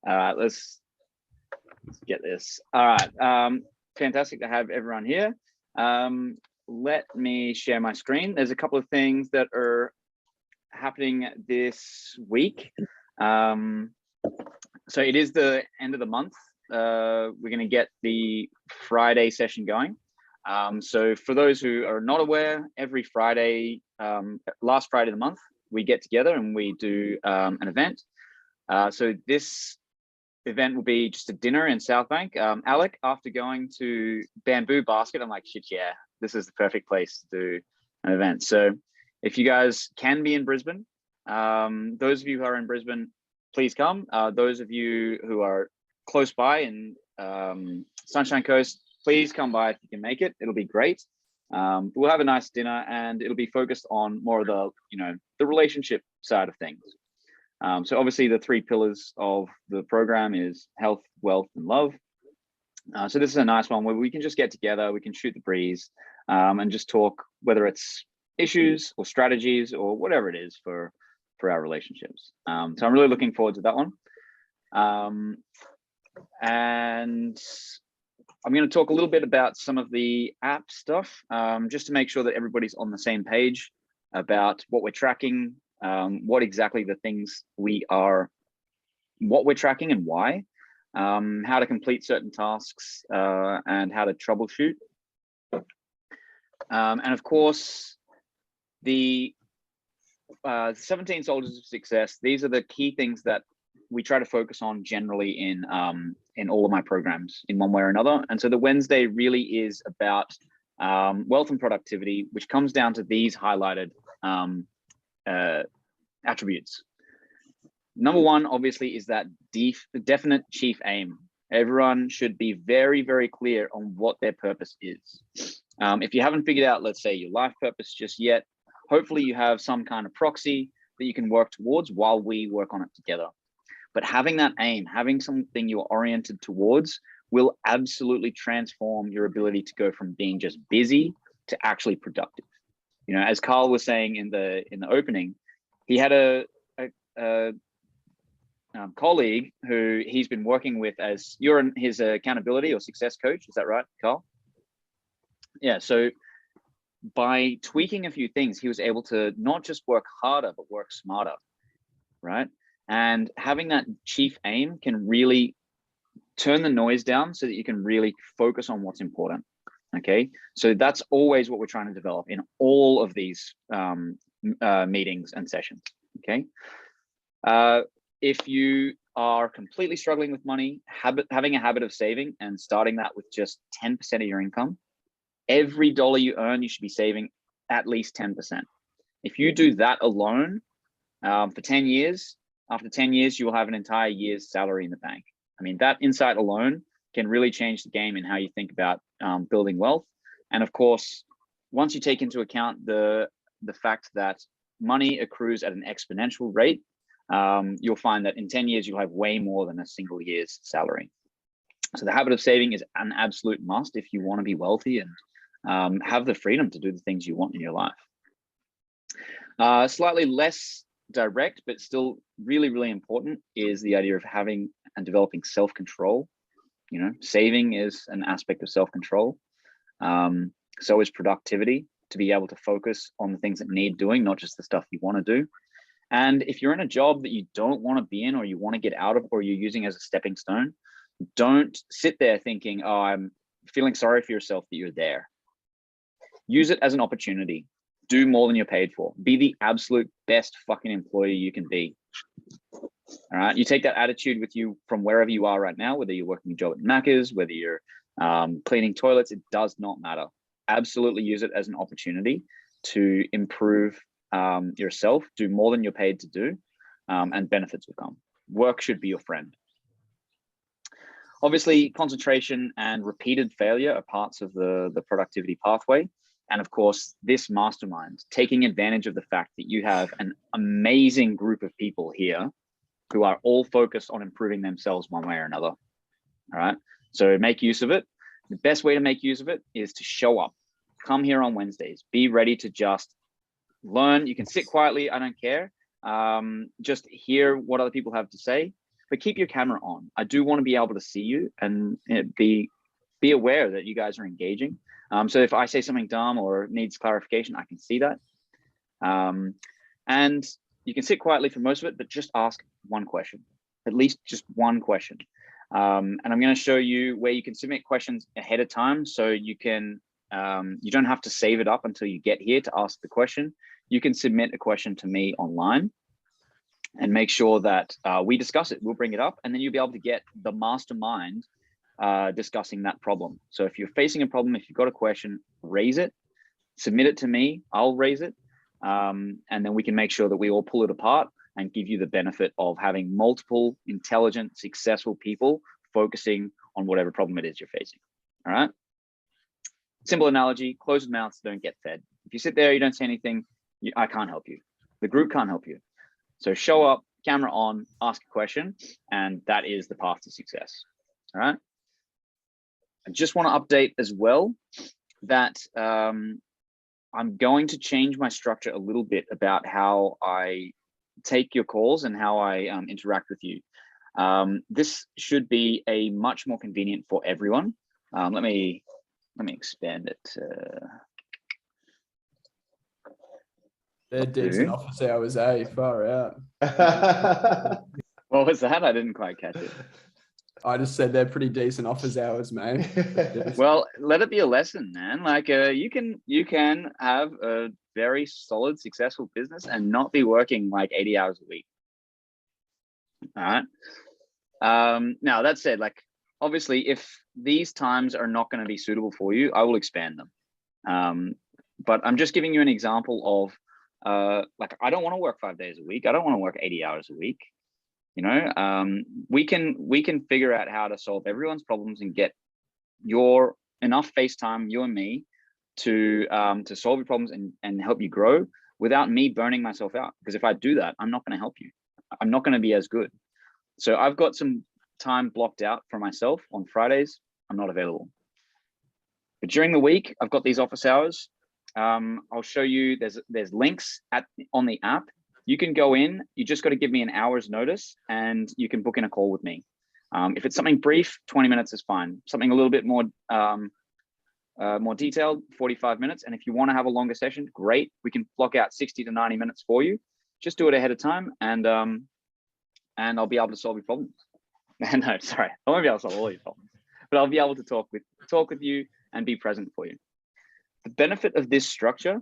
All right, let's get this. All right, fantastic to have everyone here. Let me share my screen. There's a couple of things that are happening this week. So it is the end of the month. We're going to get the Friday session going. So for those who are not aware, every Friday, last Friday of the month, we get together and we do an event. So this event will be just a dinner in South Bank. Alec, after going to Bamboo Basket, I'm like, shit, yeah, this is the perfect place to do an event. So if you guys can be in Brisbane, those of you who are in Brisbane, please come. Those of you who are close by in Sunshine Coast, please come by if you can make it. It'll be great. We'll have a nice dinner and it'll be focused on more of the, the relationship side of things. So obviously the 3 pillars of the program is health, wealth, and love. So this is a nice one where we can just get together, we can shoot the breeze, and just talk, whether it's issues or strategies or whatever it is for our relationships. So I'm really looking forward to that one. And I'm going to talk a little bit about some of the app stuff, just to make sure that everybody's on the same page about what we're tracking, what exactly the things what we're tracking and why, how to complete certain tasks, and how to troubleshoot. And of course, the 17 Soldiers of Success, these are the key things that we try to focus on generally in all of my programs in one way or another. And so the Wednesday really is about wealth and productivity, which comes down to these highlighted attributes. Number one, obviously, is that definite chief aim. Everyone should be very, very clear on what their purpose is. If you haven't figured out, let's say, your life purpose just yet, hopefully you have some kind of proxy that you can work towards while we work on it together. But having that aim, having something you're oriented towards will absolutely transform your ability to go from being just busy to actually productive. As Carl was saying in the opening, he had a colleague who he's been working with as his accountability or success coach. Is that right, Carl? Yeah, so by tweaking a few things, he was able to not just work harder, but work smarter, right? And having that chief aim can really turn the noise down so that you can really focus on what's important, okay? So that's always what we're trying to develop in all of these meetings and sessions, okay? If you are completely struggling with money, having a habit of saving and starting that with just 10% of your income, every dollar you earn, you should be saving at least 10%. If you do that alone for 10 years, after 10 years, you will have an entire year's salary in the bank. I mean, that insight alone can really change the game in how you think about building wealth. And of course, once you take into account the fact that money accrues at an exponential rate, you'll find that in 10 years, you'll have way more than a single year's salary. So the habit of saving is an absolute must if you want to be wealthy and have the freedom to do the things you want in your life. Slightly less direct, but still really, really important is the idea of having and developing self-control. Saving is an aspect of self-control. So is productivity, to be able to focus on the things that need doing, not just the stuff you want to do. And if you're in a job that you don't want to be in, or you want to get out of, or you're using as a stepping stone, don't sit there thinking, oh, I'm feeling sorry for yourself that you're there. Use it as an opportunity. Do more than you're paid for. Be the absolute best fucking employee you can be. All right. You take that attitude with you from wherever you are right now, whether you're working a job at Macca's, whether you're cleaning toilets, it does not matter. Absolutely use it as an opportunity to improve yourself, do more than you're paid to do, and benefits will come. Work should be your friend. Obviously, concentration and repeated failure are parts of the productivity pathway. And of course, this mastermind, taking advantage of the fact that you have an amazing group of people here who are all focused on improving themselves one way or another. All right. So make use of it. The best way to make use of it is to show up. Come here on Wednesdays. Be ready to just learn. You can sit quietly. I don't care. Just hear what other people have to say. but keep your camera on. I do want to be able to see you and be aware that you guys are engaging. So if I say something dumb or needs clarification, I can see that. And you can sit quietly for most of it, but just ask one question, at least just one question. And I'm going to show you where you can submit questions ahead of time, so you can you don't have to save it up until you get here to ask the question. You can submit a question to me online and make sure that we discuss it. We'll bring it up, and then you'll be able to get the mastermind discussing that problem. So if you're facing a problem, if you've got a question, raise it, submit it to me, I'll raise it, and then we can make sure that we all pull it apart and give you the benefit of having multiple intelligent, successful people focusing on whatever problem it is you're facing. All right. Simple analogy, closed mouths don't get fed. If you sit there, you don't say anything, I can't help you. The group can't help you. So show up, camera on, ask a question, and that is the path to success. All right. I just want to update as well that I'm going to change my structure a little bit about how I take your calls and how I interact with you. This should be a much more convenient for everyone. Let me expand it. They're decent office hours, eh? Far out. What was that? I didn't quite catch it. I just said they're pretty decent office hours, mate. Well, let it be a lesson, man. Like you can have a very solid, successful business and not be working like 80 hours a week. All right. Now that said, like obviously, if these times are not going to be suitable for you, I will expand them. But I'm just giving you an example of like I don't want to work 5 days a week. I don't want to work 80 hours a week. You know, we can figure out how to solve everyone's problems and get enough face time, you and me, to solve your problems and help you grow without me burning myself out. Because if I do that, I'm not going to help you. I'm not going to be as good. So I've got some time blocked out for myself on Fridays. I'm not available. But during the week, I've got these office hours. I'll show you. There's links on the app. You can go in, you just got to give me an hour's notice and you can book in a call with me. If it's something brief, 20 minutes is fine. Something a little bit more detailed, 45 minutes. And if you want to have a longer session, great. We can block out 60 to 90 minutes for you. Just do it ahead of time and I'll be able to solve your problems. No, sorry, I won't be able to solve all your problems, but I'll be able to talk with you and be present for you. The benefit of this structure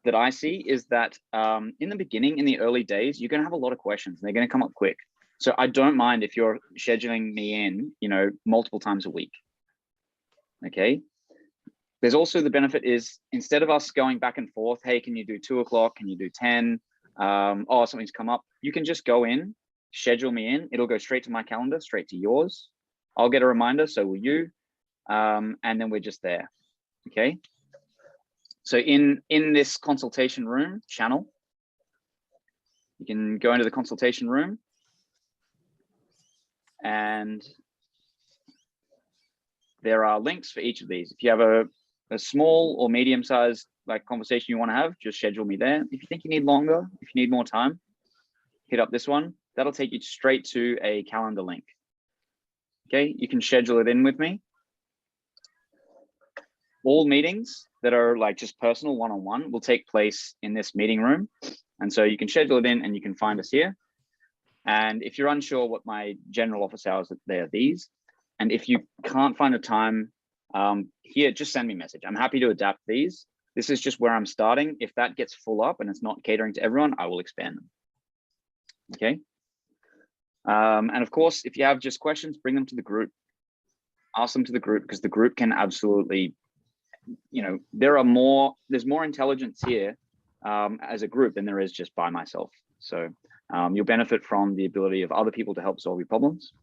that I see is that in the beginning, in the early days, you're going to have a lot of questions and they're going to come up quick. So I don't mind if you're scheduling me in, you know, multiple times a week. Okay. There's also the benefit is instead of us going back and forth, hey, can you do 2 o'clock? Can you do 10? Oh, something's come up. You can just go in, schedule me in. It'll go straight to my calendar, straight to yours. I'll get a reminder. So will you. And then we're just there. Okay. So in this consultation room channel, you can go into the consultation room and there are links for each of these. If you have a small or medium sized like conversation you want to have, just schedule me there. If you think you need longer, if you need more time, hit up this one. That'll take you straight to a calendar link. Okay, you can schedule it in with me. All meetings that are like just personal one-on-one will take place in this meeting room. And so you can schedule it in and you can find us here. And if you're unsure what my general office hours are, they are these. And if you can't find a time here, just send me a message. I'm happy to adapt these. This is just where I'm starting. If that gets full up and it's not catering to everyone, I will expand them. Okay. And of course, if you have just questions, bring them to the group. Ask them to the group because the group can absolutely, you know, there's more intelligence here as a group than there is just by myself. So you'll benefit from the ability of other people to help solve your problems.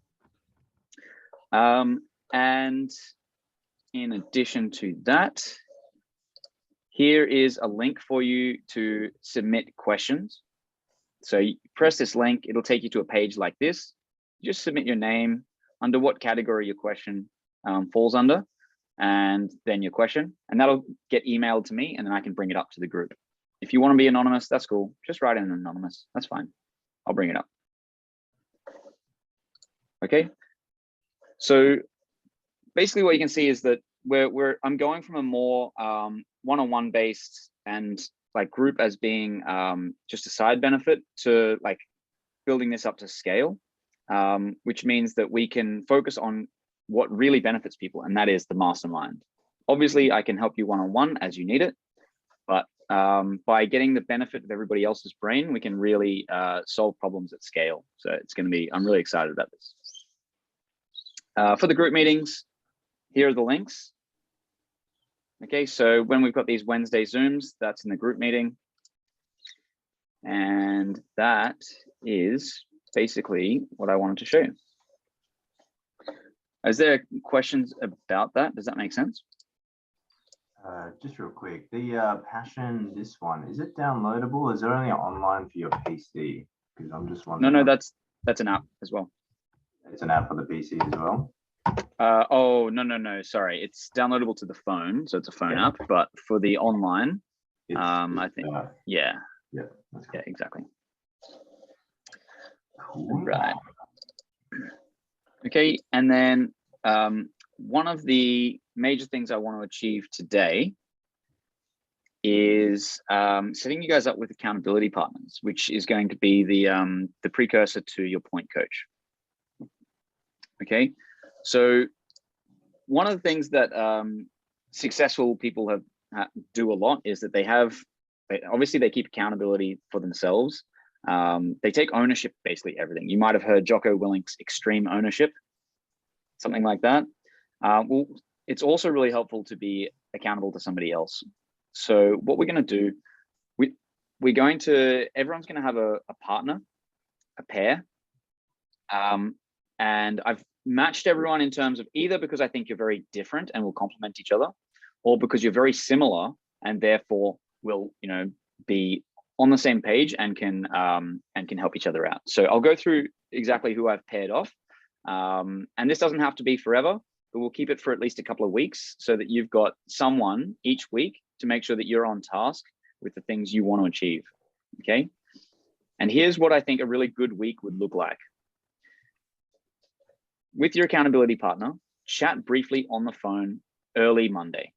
And in addition to that, here is a link for you to submit questions. So you press this link, it'll take you to a page like this. Just submit your name, under what category your question falls under, and then your question, and that'll get emailed to me, and then I can bring it up to the group. If you want to be anonymous, that's cool. Just write in anonymous. That's fine. I'll bring it up. Okay. So basically what you can see is that I'm going from a more one-on-one based and like group as being just a side benefit to like building this up to scale, which means that we can focus on what really benefits people, and that is the mastermind. Obviously, I can help you one-on-one as you need it, but by getting the benefit of everybody else's brain, we can really solve problems at scale. So it's going to be, I'm really excited about this. For the group meetings, here are the links. Okay, so when we've got these Wednesday Zooms, that's in the group meeting. And that is basically what I wanted to show you. Is there questions about that? Does that make sense? Just real quick, the Passion, this one, is it downloadable? Is it only online for your PC? Because I'm just wondering. No, that's an app as well. It's an app for the PC as well. Oh, no, sorry. It's downloadable to the phone, so it's a phone app, but for the online, I think, yeah, that's cool. exactly. Cool. Right. Okay, and then one of the major things I want to achieve today is setting you guys up with accountability partners, which is going to be the precursor to your point coach. Okay, so one of the things that successful people do a lot is that obviously they keep accountability for themselves. They take ownership, basically everything. You might have heard Jocko Willink's extreme ownership, something like that. Well, it's also really helpful to be accountable to somebody else. So what we're going to do, everyone's going to have a partner, a pair. And I've matched everyone in terms of either because I think you're very different and will complement each other, or because you're very similar and therefore will, be on the same page and can help each other out. So I'll go through exactly who I've paired off. And this doesn't have to be forever, but we'll keep it for at least a couple of weeks so that you've got someone each week to make sure that you're on task with the things you want to achieve. Okay. And here's what I think a really good week would look like. With your accountability partner, chat briefly on the phone early Monday,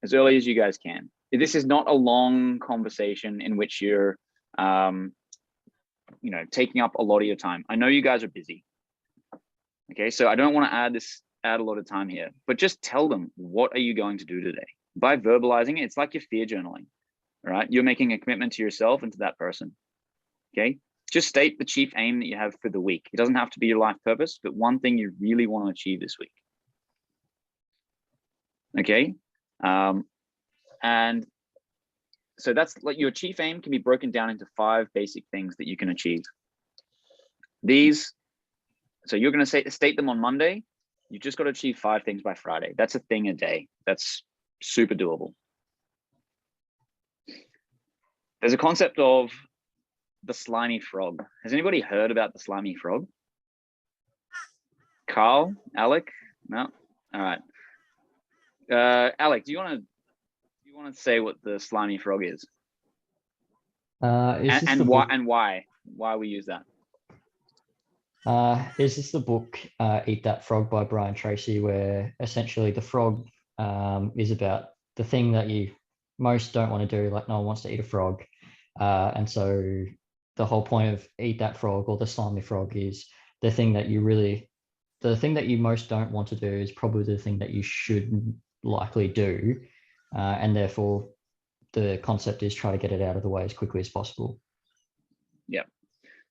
as early as you guys can. This is not a long conversation in which you're, taking up a lot of your time. I know you guys are busy. Okay, so I don't want to add a lot of time here, but just tell them, what are you going to do today? By verbalizing it, it's like your fear journaling, all right? You're making a commitment to yourself and to that person, okay? Just state the chief aim that you have for the week. It doesn't have to be your life purpose, but one thing you really want to achieve this week. Okay. And so that's like your chief aim can be broken down into 5 basic things that you can achieve. So you're going to state them on Monday. You just got to achieve 5 things by Friday. That's a thing a day. That's super doable. There's a concept of the slimy frog. Has anybody heard about the slimy frog? Carl, Alec? No? All right. Alec, do you want to say what the slimy frog is? And why we use that? Is this the book Eat That Frog by Brian Tracy, where essentially the frog is about the thing that you most don't want to do, like no one wants to eat a frog. And so the whole point of Eat That Frog, or the slimy frog, is the thing that you most don't want to do is probably the thing that you should likely do. And therefore the concept is try to get it out of the way as quickly as possible. Yeah.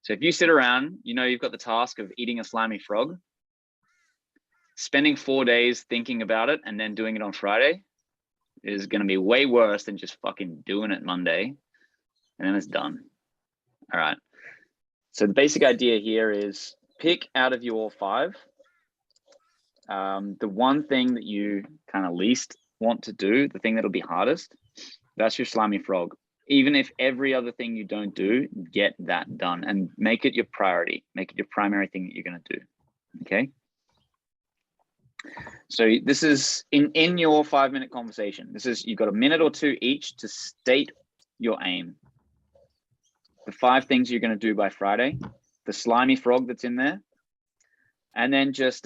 So if you sit around, you've got the task of eating a slimy frog, spending 4 days thinking about it and then doing it on Friday is going to be way worse than just fucking doing it Monday and then it's done. All right. So the basic idea here is pick out of your 5, the one thing that you kind of least want to do, the thing that'll be hardest, that's your slimy frog. Even if every other thing you don't do, get that done and make it your priority. Make it your primary thing that you're going to do. Okay. So this is in your 5-minute conversation. You've got a minute or 2 each to state your aim. The 5 things you're going to do by Friday, the slimy frog that's in there, and then just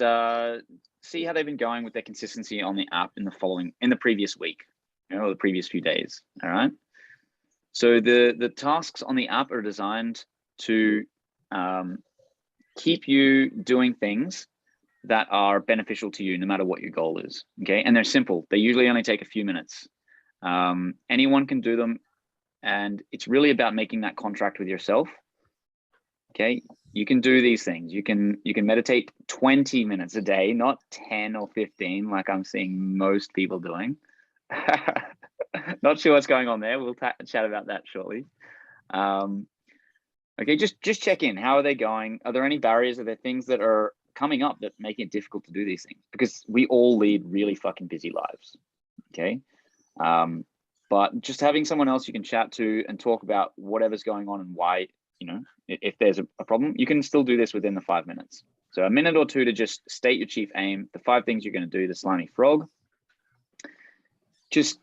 see how they've been going with their consistency on the app in the previous week, or the previous few days. All right. So the tasks on the app are designed to keep you doing things that are beneficial to you, no matter what your goal is. Okay, and they're simple. They usually only take a few minutes. Anyone can do them, and it's really about making that contract with yourself. Okay, you can do these things. You can meditate 20 minutes a day, not 10 or 15 like I'm seeing most people doing. Not sure what's going on there. We'll chat about that shortly. Okay, just check in. How are they going? Are there any barriers? Are there things that are coming up that make it difficult to do these things? Because we all lead really fucking busy lives. Okay, but just having someone else you can chat to and talk about whatever's going on and why, you know, if there's a problem, you can still do this within the 5 minutes. So a minute or two to just state your chief aim, the 5 things you're going to do, the slimy frog. Just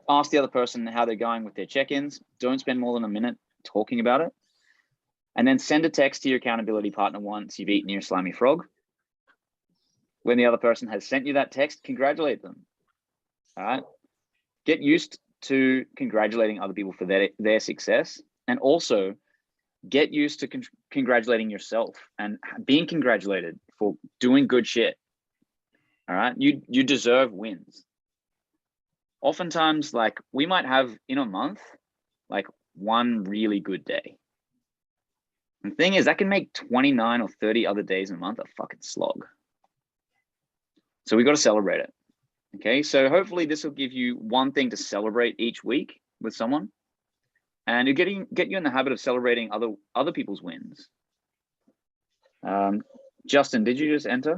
ask the other person how they're going with their check-ins. Don't spend more than a minute talking about it. And then send a text to your accountability partner once you've eaten your slimy frog. When the other person has sent you that text, congratulate them. All right. Get used to congratulating other people for their success, and also get used to congratulating yourself and being congratulated for doing good shit. All right. You deserve wins. Oftentimes, like, we might have in a month, like, one really good day. And the thing is, that can make 29 or 30 other days in a month a fucking slog. So we got to celebrate it. Okay, so hopefully this will give you one thing to celebrate each week with someone, and it'll get you in the habit of celebrating other people's wins. Justin, did you just enter?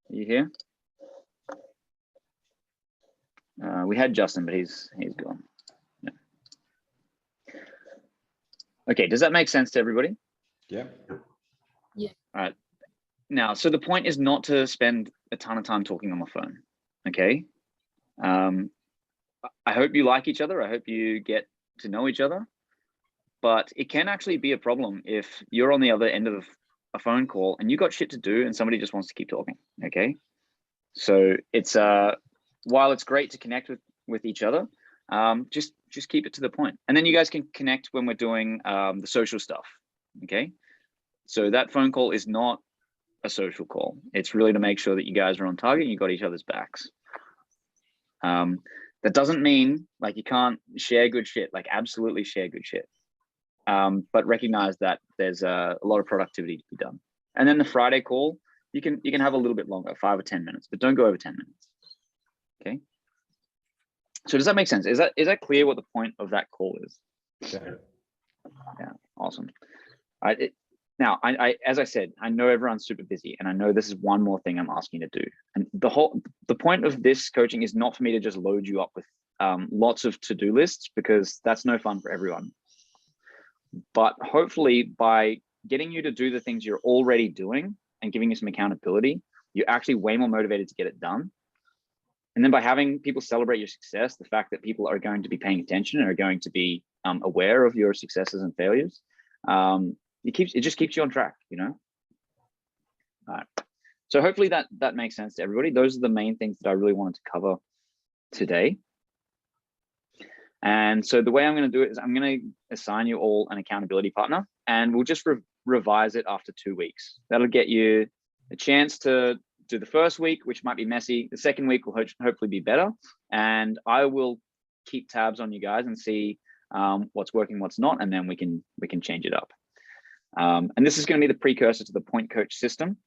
Are you here? We had Justin, but he's gone. Yeah. Okay, does that make sense to everybody? Yeah. Yeah. All right. Now, so the point is not to spend a ton of time talking on the phone. Okay. I hope you like each other. I hope you get to know each other. But it can actually be a problem if you're on the other end of a phone call and you got shit to do and somebody just wants to keep talking. Okay. So it's while it's great to connect with each other, just keep it to the point. And then you guys can connect when we're doing the social stuff. Okay. So that phone call is not a social call. It's really to make sure that you guys are on target and you got each other's backs. That doesn't mean like you can't share good shit, like absolutely share good shit. But recognize that there's a lot of productivity to be done. And then the Friday call, you can have a little bit longer, 5 or 10 minutes, but don't go over 10 minutes. Okay. So does that make sense? Is that clear what the point of that call is? Yeah, awesome. Now, as I said, I know everyone's super busy, and I know this is one more thing I'm asking you to do. And the point of this coaching is not for me to just load you up with lots of to-do lists, because that's no fun for everyone. But hopefully, by getting you to do the things you're already doing and giving you some accountability, you're actually way more motivated to get it done. And then by having people celebrate your success, the fact that people are going to be paying attention and are going to be aware of your successes and failures, it just keeps you on track, you know? All right. So hopefully that makes sense to everybody. Those are the main things that I really wanted to cover today. And so the way I'm going to do it is I'm going to assign you all an accountability partner, and we'll just revise it after 2 weeks. That'll get you a chance to do the first week, which might be messy. The second week will hopefully be better. And I will keep tabs on you guys and see what's working, what's not, and then we can change it up. And this is going to be the precursor to the Point Coach system,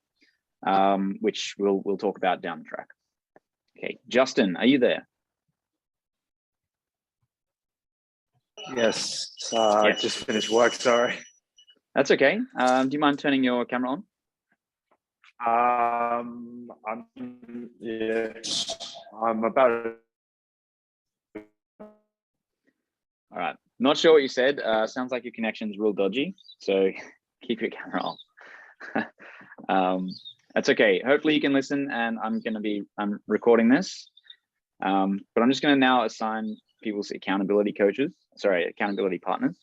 which we'll talk about down the track. Okay, Justin, are you there? Yes, Yes. I just finished work, sorry. That's okay. Do you mind turning your camera on? I'm about All right. Not sure what you said. Sounds like your connection's real dodgy, so keep your camera on. That's okay. Hopefully you can listen, and I'm recording this. But I'm just going to now assign people's accountability partners.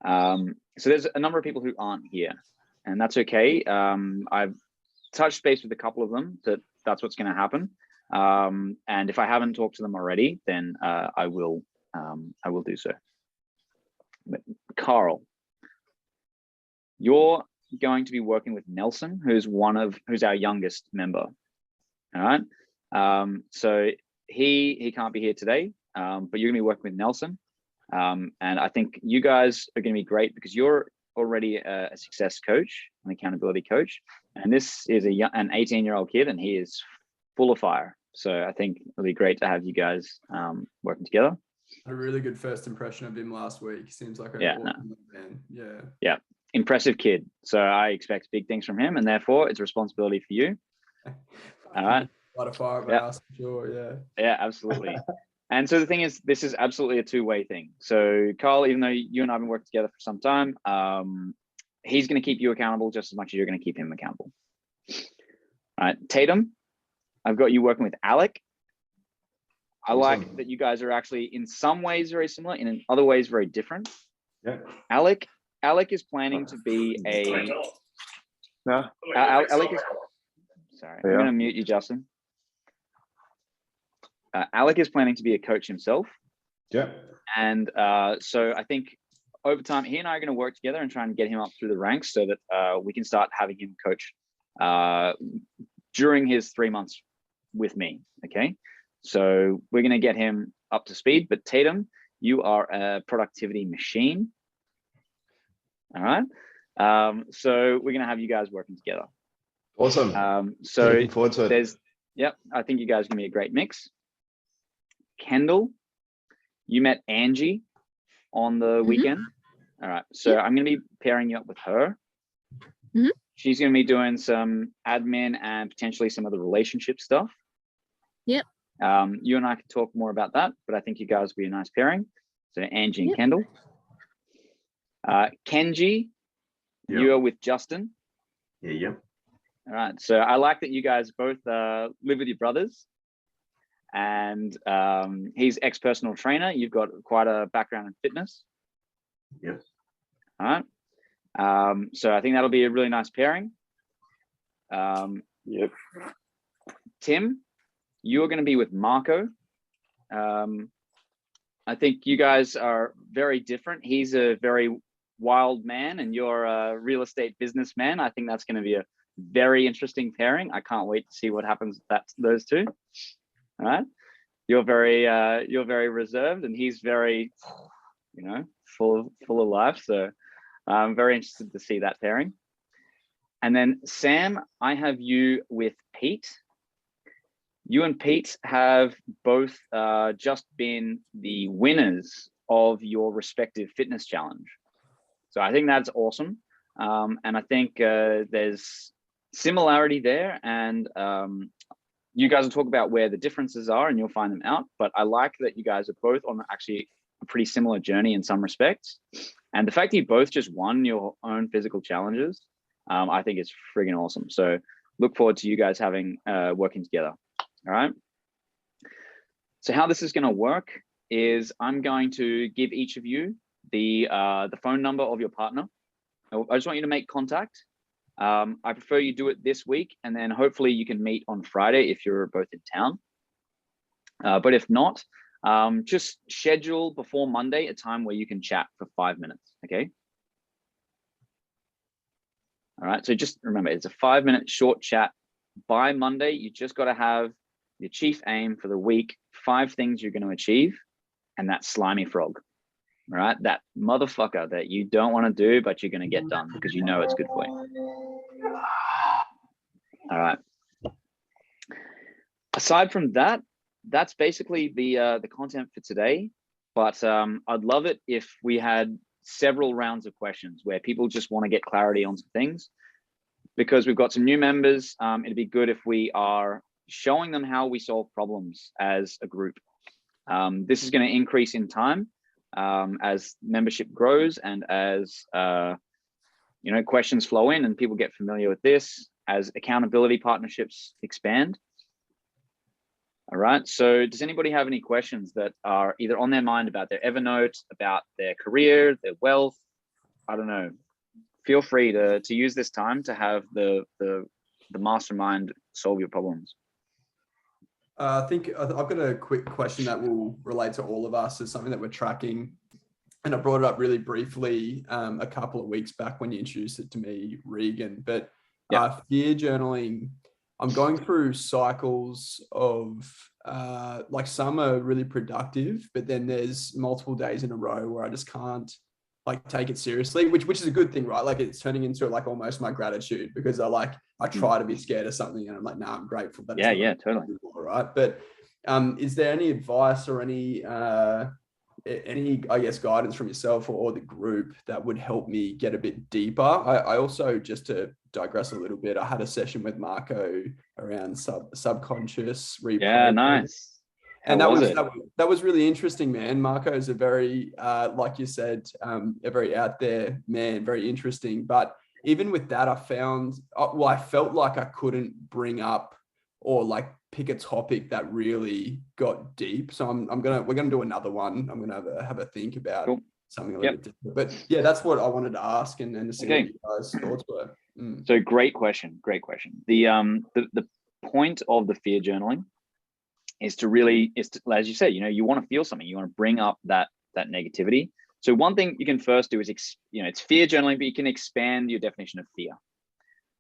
So there's a number of people who aren't here. and that's okay. I've touched base with a couple of them that that's what's going to happen. And if I haven't talked to them already, then I will do so. But Carl, you're going to be working with Nelson, who's our youngest member. All right. So he can't be here today, but you're gonna be working with Nelson. And I think you guys are gonna be great because you're already a success coach, an accountability coach, and this is an 18-year-old kid, and he is full of fire. So I think it'll be great to have you guys working together. Had a really good first impression of him last week. Seems like Yeah, awesome man. Yeah, impressive kid. So I expect big things from him, and therefore it's a responsibility for you. All right. A lot of fire of Yep. us, sure, yeah. Yeah, absolutely. And so the thing is, this is absolutely a two-way thing. So Carl, even though you and I have been working together for some time, he's going to keep you accountable just as much as you're going to keep him accountable. All right, Tatum, I've got you working with Alec. I like that you guys are actually in some ways very similar, and in other ways very different. Yeah. Alec is planning to be a. No. Alec is. Sorry, I'm going to mute you, Justin. Alec is planning to be a coach himself. Yeah. And so I think over time, he and I are going to work together and try and get him up through the ranks so that we can start having him coach during his 3 months with me. Okay. So we're going to get him up to speed. But Tatum, you are a productivity machine. All right. So we're going to have you guys working together. Awesome. So Looking forward to it. Yep, I think you guys are going to be a great mix. Kendall, you met Angie on the weekend. All right, so I'm going to be pairing you up with her. She's going to be doing some admin and potentially some of the relationship stuff. Yep. You and I can talk more about that, but I think you guys will be a nice pairing. So Angie and Kendall. Kenji, you are with Justin. Yeah. All right, so I like that you guys both live with your brothers, and he's ex-personal trainer. You've got quite a background in fitness. Yes. All right, so I think that'll be a really nice pairing. Yep. Tim, you're going to be with Marco. I think you guys are very different. He's a very wild man, and you're a real estate businessman. I think that's going to be a very interesting pairing. I can't wait to see what happens with those two. All right, you're very reserved, and he's very, full of life. So I'm very interested to see that pairing. And then Sam, I have you with Pete. You and Pete have both just been the winners of your respective fitness challenge. So I think that's awesome. And I think there's similarity there, and you guys will talk about where the differences are and you'll find them out. But I like that you guys are both on actually a pretty similar journey in some respects. And the fact that you both just won your own physical challenges, I think is friggin' awesome. So look forward to you guys having working together. All right. So how this is going to work is I'm going to give each of you the phone number of your partner. I just want you to make contact. I prefer you do it this week, and then hopefully you can meet on Friday if you're both in town. But if not, just schedule before Monday a time where you can chat for 5 minutes, okay? All right, so just remember, it's a 5-minute short chat. By Monday, you just got to have your chief aim for the week, 5 things you're going to achieve, and that slimy frog. All right, that motherfucker that you don't want to do, but you're going to get done because you know it's good for you. All right. Aside from that, that's basically the content for today. But I'd love it if we had several rounds of questions where people just want to get clarity on some things, because we've got some new members. It'd be good if we are showing them how we solve problems as a group. This is going to increase in time. As membership grows and as questions flow in and people get familiar with this, as accountability partnerships expand. All right, so does anybody have any questions that are either on their mind about their Evernote, about their career, their wealth, I don't know, feel free to use this time to have the mastermind solve your problems. I think I've got a quick question that will relate to all of us. It's something that we're tracking. And I brought it up really briefly a couple of weeks back when you introduced it to me, Regan. But fear journaling, I'm going through cycles of like some are really productive, but then there's multiple days in a row where I just can't like take it seriously, which is a good thing, right? Like it's turning into like almost my gratitude, because I try to be scared of something and I'm like, nah, I'm grateful that totally. All right. But is there any advice or any I guess guidance from yourself or the group that would help me get a bit deeper? I also, just to digress a little bit, I had a session with Marco around subconscious replay. Yeah, nice. And that was really interesting, man. Marco is a very, like you said, a very out there man, very interesting. But even with that, I found, I felt like I couldn't bring up or like pick a topic that really got deep. So we're gonna do another one. I'm gonna have a think about something a little bit different. But yeah, that's what I wanted to ask and to see what you guys' thoughts were. So great question. The point of the fear journaling is to, as you said, you want to feel something, you want to bring up that negativity. So one thing you can first do is, it's fear journaling, but you can expand your definition of fear.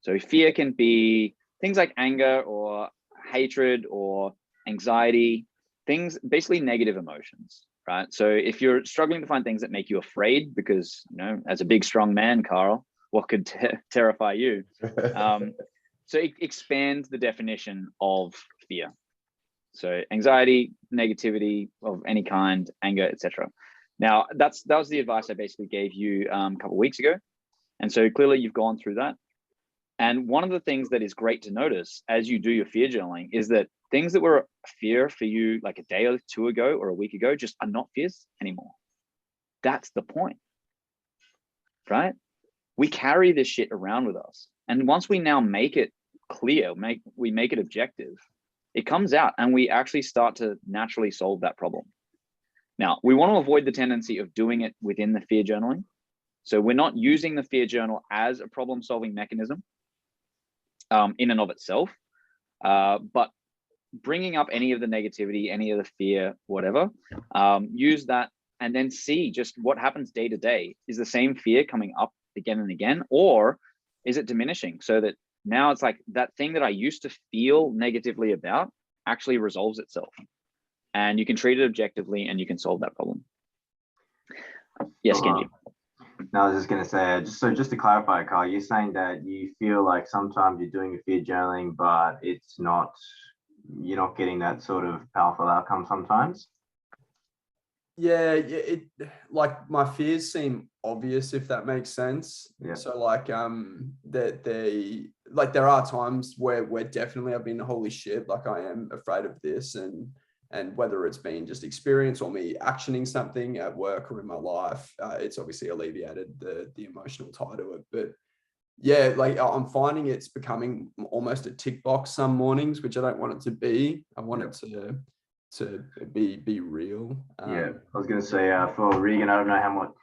So fear can be things like anger or hatred or anxiety, things, basically negative emotions, right? So if you're struggling to find things that make you afraid, because, as a big, strong man, Carl, what could terrify you? So it expands the definition of fear. So anxiety, negativity of any kind, anger, etc. Now, that was the advice I basically gave you a couple of weeks ago. And so clearly you've gone through that. And one of the things that is great to notice as you do your fear journaling is that things that were a fear for you like a day or two ago or a week ago just are not fears anymore. That's the point, right? We carry this shit around with us. And once we now make it clear, we make it objective, it comes out and we actually start to naturally solve that problem. Now, we want to avoid the tendency of doing it within the fear journaling. So we're not using the fear journal as a problem-solving mechanism in and of itself, but bringing up any of the negativity, any of the fear, whatever, use that and then see just what happens day to day. Is the same fear coming up again and again, or is it diminishing so that now it's like that thing that I used to feel negatively about actually resolves itself, and you can treat it objectively and you can solve that problem. Yes, Kenji. No, I was just going to say, just to clarify, Carl, you're saying that you feel like sometimes you're doing a fear journaling, but you're not getting that sort of powerful outcome sometimes? Yeah, it like my fears seem obvious, if that makes sense. Yeah. So like there are times where definitely I've been, holy shit, like I am afraid of this, and whether it's been just experience or me actioning something at work or in my life, it's obviously alleviated the emotional tie to it. But yeah, like I'm finding it's becoming almost a tick box some mornings, which I don't want it to be. I want it to be real. I was going to say, for Regan, I don't know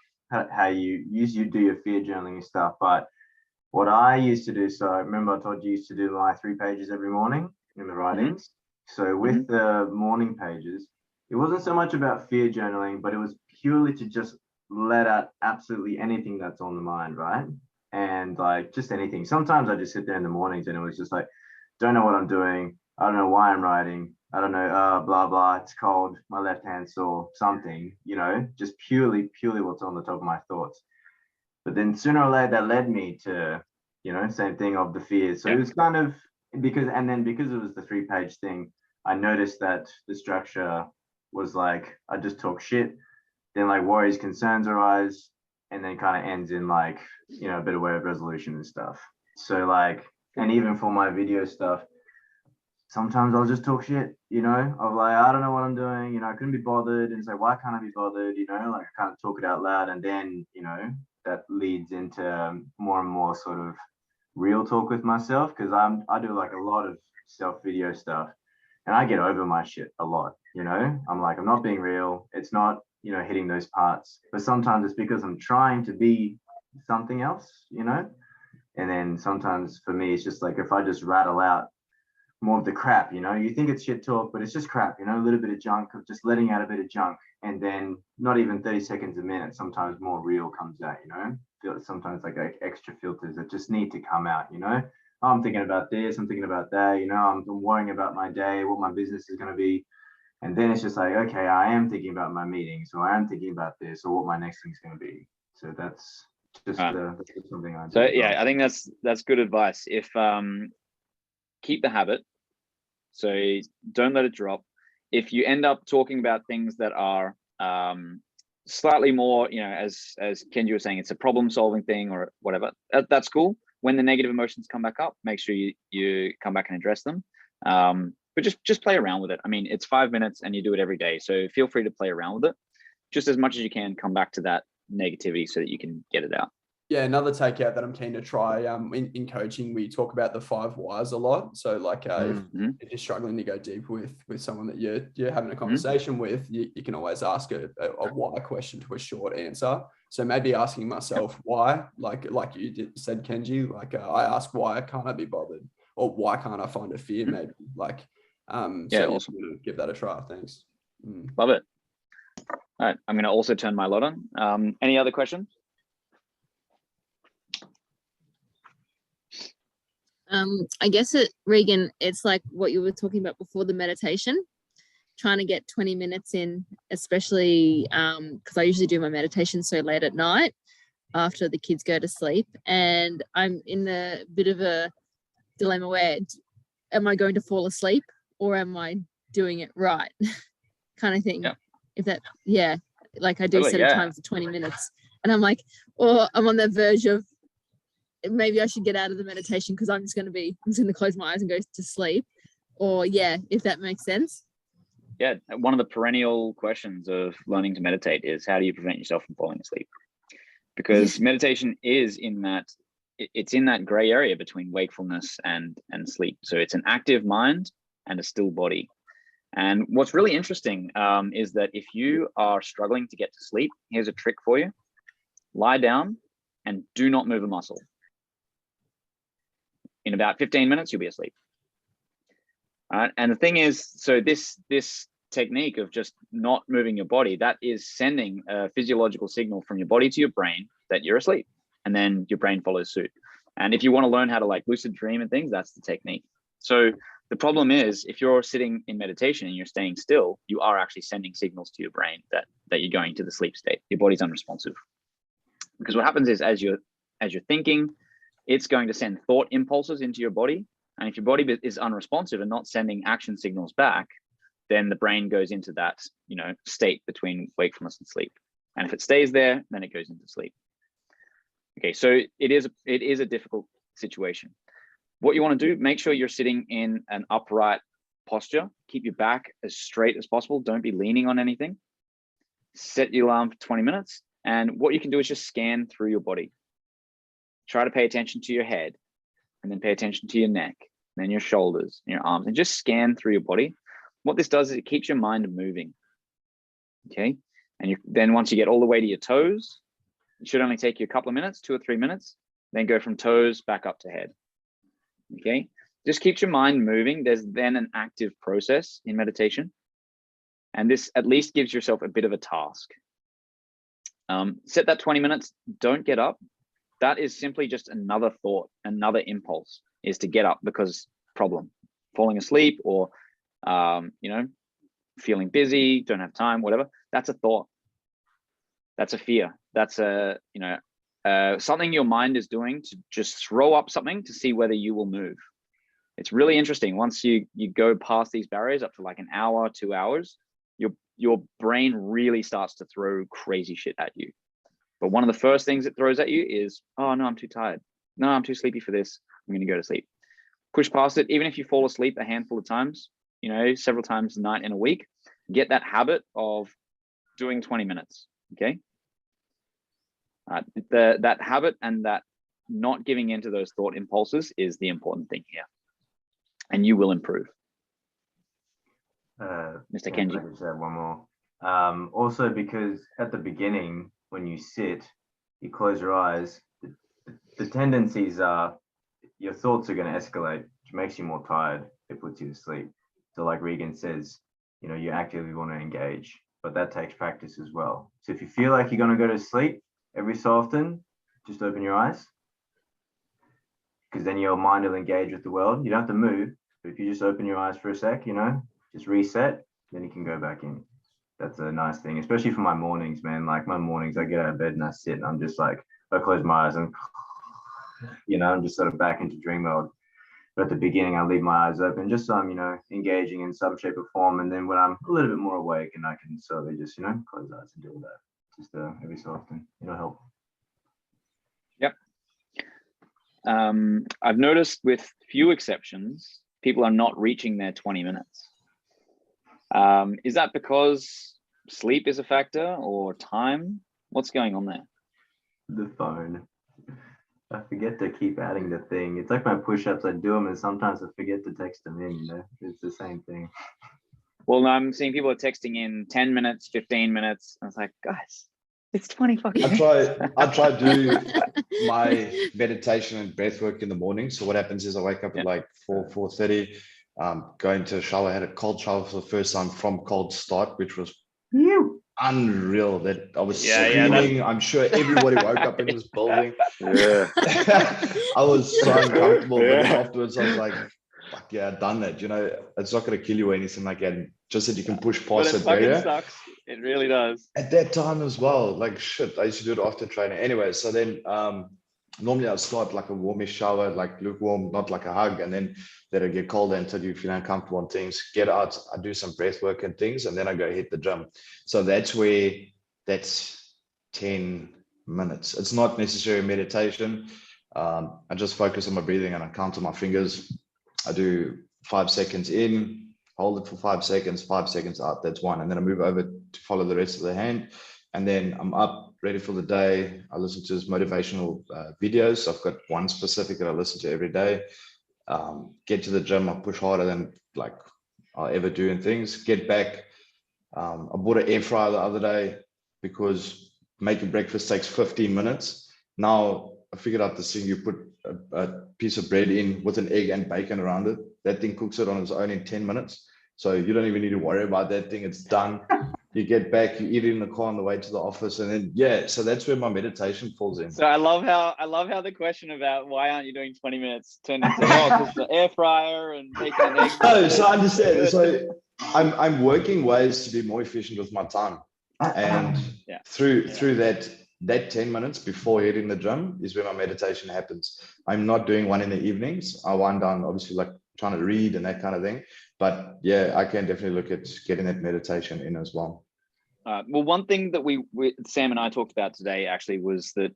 how you usually do your fear journaling and stuff, but what I used to do, so I remember I told you used to do my 3 pages every morning in the writings. So with the morning pages, it wasn't so much about fear journaling, but it was purely to just let out absolutely anything that's on the mind, right? And like just anything. Sometimes I just sit there in the mornings and it was just like, don't know what I'm doing. I don't know why I'm writing. I don't know, blah, blah, it's cold, my left hand sore, something, just purely what's on the top of my thoughts. But then sooner or later that led me to, same thing of the fears. So it was kind of because it was the 3-page thing, I noticed that the structure was like, I just talk shit, then like worries, concerns arise, and then kind of ends in like, a bit of way of resolution and stuff. So like, and even for my video stuff, sometimes I'll just talk shit, of like, I don't know what I'm doing, I couldn't be bothered, and say, why can't I be bothered, like I can't talk it out loud. And then, that leads into more and more sort of real talk with myself, because I do like a lot of self video stuff and I get over my shit a lot, I'm like, I'm not being real. It's not, hitting those parts, but sometimes it's because I'm trying to be something else, you know? And then sometimes for me, it's just like if I just rattle out more of the crap, you know, you think it's shit talk, but it's just crap, you know, a little bit of junk, of just letting out a bit of junk. And then not even 30 seconds a minute, sometimes more real comes out, you know, sometimes like extra filters that just need to come out, you know. I'm thinking about this, I'm thinking about that, you know, I'm worrying about my day, what my business is going to be. And then it's just like, okay, I am thinking about my meeting, so I am thinking about this or what my next thing's going to be. So that's just that's just something I do. So yeah, I think that's good advice. If keep the habit, so don't let it drop. If you end up talking about things that are slightly more, you know, as Kenji was saying, it's a problem solving thing or whatever, that's cool. When the negative emotions come back up, make sure you come back and address them. But just play around with it. I mean, it's 5 minutes and you do it every day, so feel free to play around with it just as much as you can. Come back to that negativity so that you can get it out. Yeah, another takeout that I'm keen to try in coaching, we talk about the 5 whys a lot. So like if you're struggling to go deep with someone that you're having a conversation with, you can always ask a why question to a short answer. So maybe asking myself why, like you said, Kenji, like I ask why can't I be bothered, or why can't I find a fear, maybe, like yeah, so awesome. give that a try. Thanks. Love it. All right, I'm going to also turn my light on. Any other questions? I guess Regan, it's like what you were talking about before, the meditation, trying to get 20 minutes in, especially because I usually do my meditation so late at night after the kids go to sleep, and I'm in a bit of a dilemma where am I going to fall asleep or am I doing it right kind of thing. Yeah. If that, yeah, like I do Totally, set a time for 20 minutes and I'm like, or I'm on the verge of maybe I should get out of the meditation because I'm just going to close my eyes and go to sleep. Or yeah, if that makes sense. Yeah, one of the perennial questions of learning to meditate is how do you prevent yourself from falling asleep? Because meditation is in that, it's in that gray area between wakefulness and sleep. So it's an active mind and a still body. And what's really interesting is that if you are struggling to get to sleep, here's a trick for you. Lie down and do not move a muscle. In about 15 minutes, you'll be asleep. All right. And the thing is, so this technique of just not moving your body, that is sending a physiological signal from your body to your brain that you're asleep, and then your brain follows suit. And if you want to learn how to like lucid dream and things, that's the technique. So the problem is, if you're sitting in meditation and you're staying still, you are actually sending signals to your brain that you're going to the sleep state. Your body's unresponsive. Because what happens is, as you're thinking, it's going to send thought impulses into your body. And if your body is unresponsive and not sending action signals back, then the brain goes into that, you know, state between wakefulness and sleep. And if it stays there, then it goes into sleep. Okay, so it is a difficult situation. What you want to do, make sure you're sitting in an upright posture. Keep your back as straight as possible. Don't be leaning on anything. Set your alarm for 20 minutes. And what you can do is just scan through your body. Try to pay attention to your head, and then pay attention to your neck, and then your shoulders and your arms, and just scan through your body. What this does is it keeps your mind moving. Okay. And then once you get all the way to your toes, it should only take you a couple of minutes, 2 or 3 minutes, then go from toes back up to head. Okay. Just keeps your mind moving. There's then an active process in meditation. And this at least gives yourself a bit of a task. Set that 20 minutes, don't get up. That is simply just another thought, another impulse is to get up because problem, falling asleep or, you know, feeling busy, don't have time, whatever. That's a thought. That's a fear. That's a, you know, something your mind is doing to just throw up something to see whether you will move. It's really interesting. Once you go past these barriers up to like an hour, 2 hours, your brain really starts to throw crazy shit at you. But one of the first things it throws at you is, oh no, I'm too tired. No, I'm too sleepy for this. I'm going to go to sleep. Push past it. Even if you fall asleep a handful of times, you know, several times a night in a week, get that habit of doing 20 minutes. Okay. That habit and that not giving into those thought impulses is the important thing here. And you will improve. Mr. Kenji. I just add one more. Also, because at the beginning, when you sit, you close your eyes, the tendencies are your thoughts are going to escalate, which makes you more tired. It puts you to sleep. So like Regan says, you actively want to engage, but that takes practice as well. So if you feel like you're going to go to sleep every so often, just open your eyes, because then your mind will engage with the world. You don't have to move, but if you just open your eyes for a sec, just reset, then you can go back in. That's a nice thing, especially for my mornings, man. Like my mornings, I get out of bed and I sit and I'm just like, I close my eyes and, I'm just sort of back into dream mode. But at the beginning, I leave my eyes open just so I'm, engaging in some shape or form. And then when I'm a little bit more awake and I can slowly just, close eyes and do all that. Just every so often, help. Yep. I've noticed with few exceptions, people are not reaching their 20 minutes. Is that because sleep is a factor or time? What's going on there? The phone. I forget to keep adding the thing. It's like my push-ups, I do them and sometimes I forget to text them in, It's the same thing. Well, I'm seeing people are texting in 10 minutes, 15 minutes. I was like, guys, it's 20 fucking minutes. I try to do my meditation and breath work in the morning. So what happens is I wake up at like 4:30, go into a shower, had a cold shower for the first time from cold start, which was unreal. That I was screaming. I'm sure everybody woke up in this building. Yeah. I was so uncomfortable, but then afterwards I was like, fuck yeah, I've done that. It's not going to kill you or anything like that. Just that you can push past it that barrier. sucks. It really does. At that time as well, like shit, I used to do it after training. Anyway, so then normally I'll start like a warmish shower, like lukewarm, not like a hug, and then let it get colder until you feel uncomfortable on things. Get out, I do some breath work and things, and then I go hit the gym. So that's 10 minutes. It's not necessarily meditation. I just focus on my breathing and I count on my fingers. I do 5 seconds in, hold it for 5 seconds, 5 seconds out, that's one. And then I move over to follow the rest of the hand. And then I'm up, ready for the day. I listen to motivational videos. I've got one specific that I listen to every day. Get to the gym, I push harder than like I'll ever do in things. Get back. I bought an air fryer the other day because making breakfast takes 15 minutes. Now I figured out this thing, you put a piece of bread in with an egg and bacon around it. That thing cooks it on its own in 10 minutes. So you don't even need to worry about that thing. It's done. You get back, you eat it in the car on the way to the office, and then so that's where my meditation falls in. So I love how the question about why aren't you doing 20 minutes turned into because the air fryer and bacon and eggs. No, so I understand. So I'm working ways to be more efficient with my time, and through that 10 minutes before hitting the gym is where my meditation happens. I'm not doing one in the evenings. I wind down, obviously, like trying to read and that kind of thing. But yeah, I can definitely look at getting that meditation in as well. Well, one thing that we Sam and I talked about today actually was that,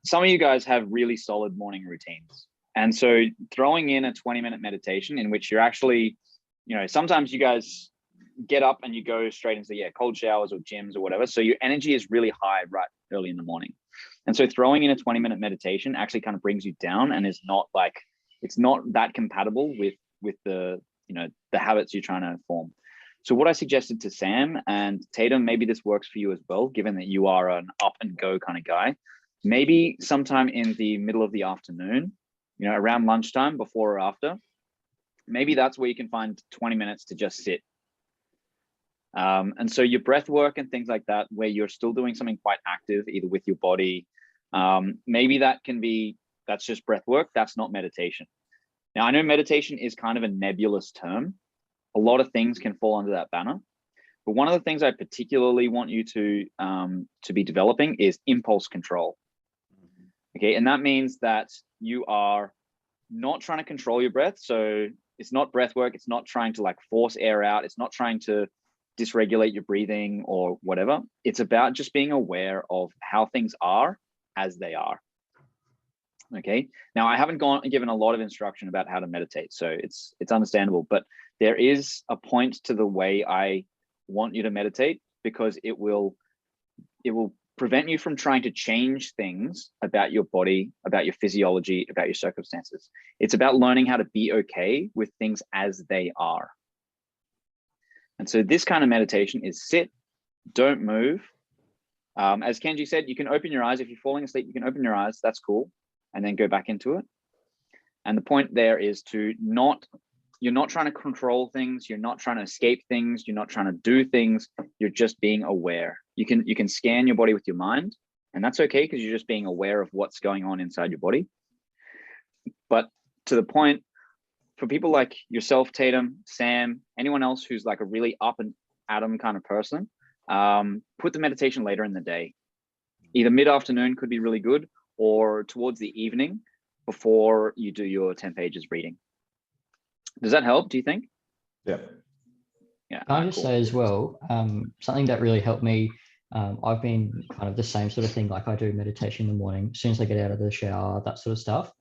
some of you guys have really solid morning routines. And so throwing in a 20-minute meditation in which you're actually, sometimes you guys get up and you go straight into cold showers or gyms or whatever. So your energy is really high right early in the morning. And so throwing in a 20-minute meditation actually kind of brings you down and is not like, it's not that compatible with the, the habits you're trying to form. So what I suggested to Sam and Tatum, maybe this works for you as well, given that you are an up and go kind of guy, maybe sometime in the middle of the afternoon, around lunchtime, before or after, maybe that's where you can find 20 minutes to just sit. And so your breath work and things like that, where you're still doing something quite active, either with your body, maybe that's just breath work. That's not meditation. Now, I know meditation is kind of a nebulous term. A lot of things can fall under that banner. But one of the things I particularly want you to be developing is impulse control. Okay, and that means that you are not trying to control your breath. So it's not breath work. It's not trying to like force air out. It's not trying to dysregulate your breathing or whatever. It's about just being aware of how things are as they are. Okay. Now I haven't given a lot of instruction about how to meditate, so it's understandable, but there is a point to the way I want you to meditate, because it will prevent you from trying to change things about your body, about your physiology, about your circumstances. It's about learning how to be okay with things as they are. And so this kind of meditation is sit, don't move, As Kenji said, you can open your eyes. If you're falling asleep, you can open your eyes. That's cool. And then go back into it. And the point there is you're not trying to control things. You're not trying to escape things. You're not trying to do things. You're just being aware. You can scan your body with your mind, and that's okay because you're just being aware of what's going on inside your body. But to the point, for people like yourself, Tatum, Sam, anyone else who's like a really up and atom kind of person, put the meditation later in the day. Either mid-afternoon could be really good, or towards the evening before you do your 10 pages reading. Does that help, do you think? Yeah. Yeah. Can I just say as well, something that really helped me, I've been kind of the same sort of thing, like I do meditation in the morning, as soon as I get out of the shower, that sort of stuff.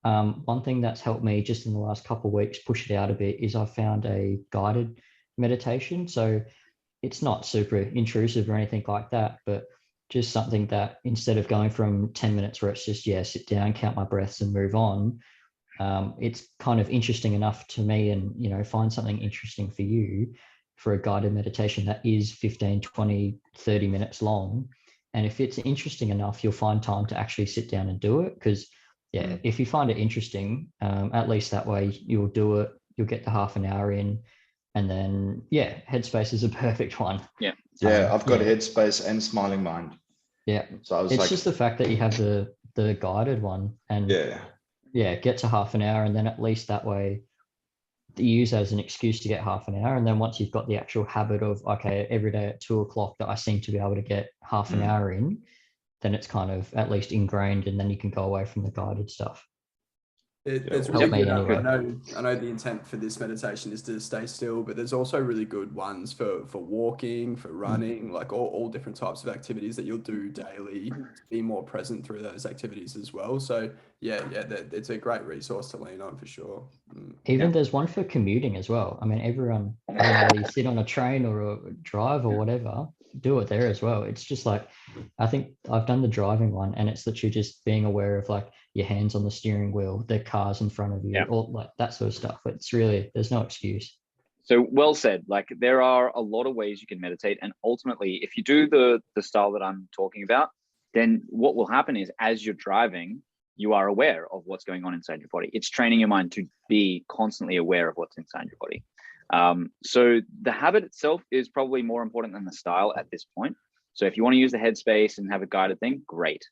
One thing that's helped me just in the last couple of weeks push it out a bit is I found a guided meditation. So it's not super intrusive or anything like that, but just something that instead of going from 10 minutes where it's just, sit down, count my breaths and move on, it's kind of interesting enough to me, and, find something interesting for you for a guided meditation that is 15, 20, 30 minutes long. And if it's interesting enough, you'll find time to actually sit down and do it. Because if you find it interesting, at least that way you'll do it, you'll get the half an hour in, and then Headspace is a perfect one. I've got Headspace and Smiling Mind. So I was it's just the fact that you have the guided one, and get to half an hour, and then at least that way you use that as an excuse to get half an hour. And then once you've got the actual habit of, okay, every day at 2:00 that I seem to be able to get half an hour in, then it's kind of at least ingrained, and then you can go away from the guided stuff. It's Help really me good. anyway. I know the intent for this meditation is to stay still, but there's also really good ones for walking, for running, like all different types of activities that you'll do daily to be more present through those activities as well. So it's a great resource to lean on for sure. Even there's one for commuting as well. I mean, everyone, I don't know whether you sit on a train or a drive or whatever, do it there as well. It's just like, I think I've done the driving one, and it's literally just being aware of like your hands on the steering wheel, the cars in front of you, all like that sort of stuff. It's really, there's no excuse. So well said. Like there are a lot of ways you can meditate, and ultimately, if you do the style that I'm talking about, then what will happen is as you're driving, you are aware of what's going on inside your body. It's training your mind to be constantly aware of what's inside your body. So the habit itself is probably more important than the style at this point. So if you want to use the Headspace and have a guided thing, great.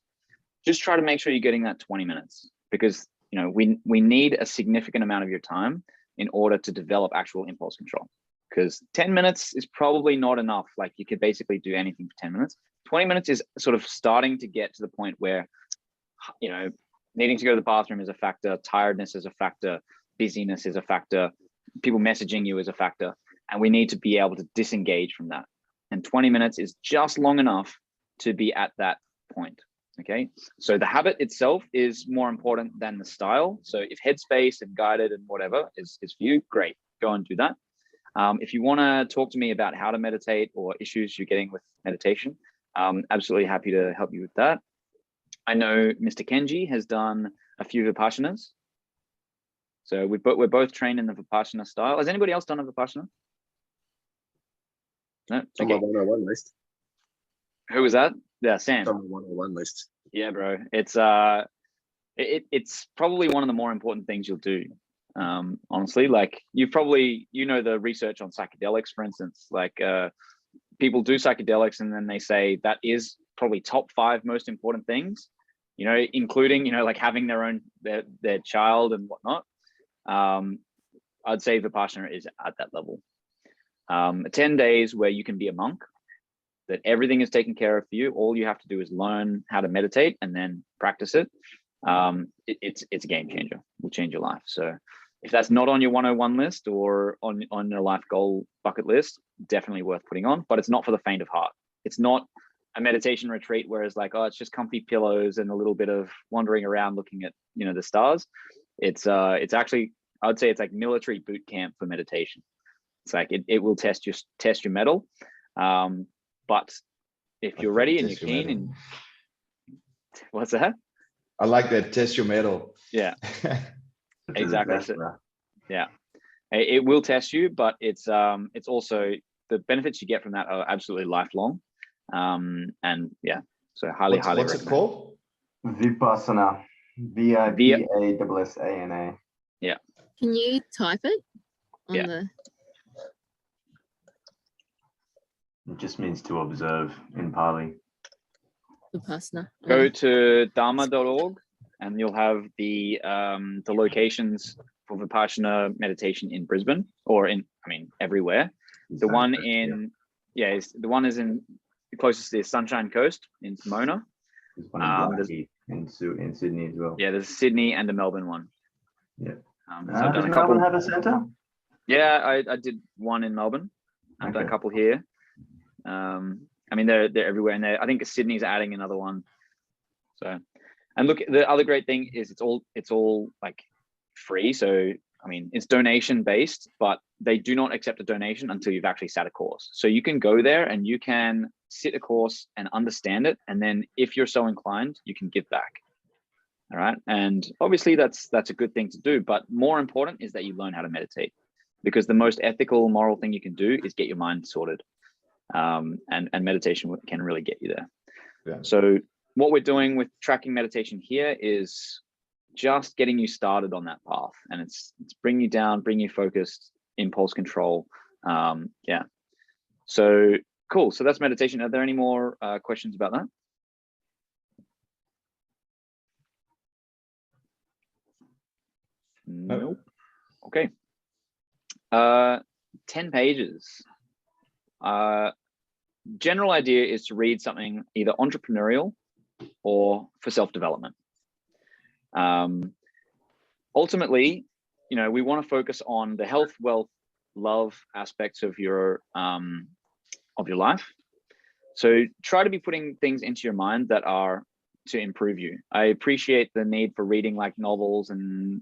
Just try to make sure you're getting that 20 minutes, because we need a significant amount of your time in order to develop actual impulse control. Because 10 minutes is probably not enough. Like you could basically do anything for 10 minutes. 20 minutes is sort of starting to get to the point where, needing to go to the bathroom is a factor, tiredness is a factor, busyness is a factor, people messaging you is a factor, and we need to be able to disengage from that. And 20 minutes is just long enough to be at that point. Okay, so the habit itself is more important than the style. So if Headspace and guided and whatever is for you, great, go and do that. If you want to talk to me about how to meditate or issues you're getting with meditation, absolutely happy to help you with that. I know Mr. Kenji has done a few Vipassanas. So we're both trained in the Vipassana style. Has anybody else done a Vipassana? No? On Okay. my 101 list. Who was that? Yeah, Sam. On my 101 list. Yeah, bro. It's it's probably one of the more important things you'll do. Honestly, like you know the research on psychedelics, for instance, like people do psychedelics and then they say that is probably top 5 most important things, including, like having their child and whatnot. I'd say Vipassana is at that level. 10 days where you can be a monk, that everything is taken care of for you. All you have to do is learn how to meditate and then practice it. It's a game changer. Will change your life. So if that's not on your 101 list or on your life goal bucket list, definitely worth putting on, but it's not for the faint of heart. It's not a meditation retreat where it's like, oh, it's just comfy pillows and a little bit of wandering around looking at, the stars. It's actually, I would say it's like military boot camp for meditation. It's like, it will test your mettle. But if you're ready and you're keen and what's that? I like that, test your mettle. Yeah, exactly. So, yeah, it will test you, but it's also the benefits you get from that are absolutely lifelong. And yeah, so highly What's it recommend. called? Vipassana. Vipassana. Can you type it on Yeah. the? It just means to observe in Pali. Vipassana. Go to dharma.org and you'll have the locations for Vipassana meditation in Brisbane, or everywhere. The one in the one is in the closest to the Sunshine Coast in Pomona. There's one there's- in Sydney as well. Yeah, there's a Sydney and a Melbourne one. Yeah. So I've Does done a Melbourne couple. have a centre? Yeah, I did one in Melbourne. I've done a Okay. couple here. They're everywhere, and I think Sydney's adding another one. So, and look, the other great thing is it's all like free. So it's donation based, but they do not accept a donation until you've actually sat a course. So you can go there and you can sit a course and understand it, and then if you're so inclined, you can give back. All right, and obviously that's a good thing to do, but more important is that you learn how to meditate, because the most ethical, moral thing you can do is get your mind sorted, and meditation can really get you there. Yeah. So what we're doing with tracking meditation here is just getting you started on that path, and it's bring you down, bring you focused, impulse control. Yeah. So cool. So that's meditation. Are there any more questions about that? Nope. Okay. 10 pages. General idea is to read something either entrepreneurial or for self-development. Ultimately, we want to focus on the health, wealth, love aspects of your life. So try to be putting things into your mind that are to improve you. I appreciate the need for reading like novels and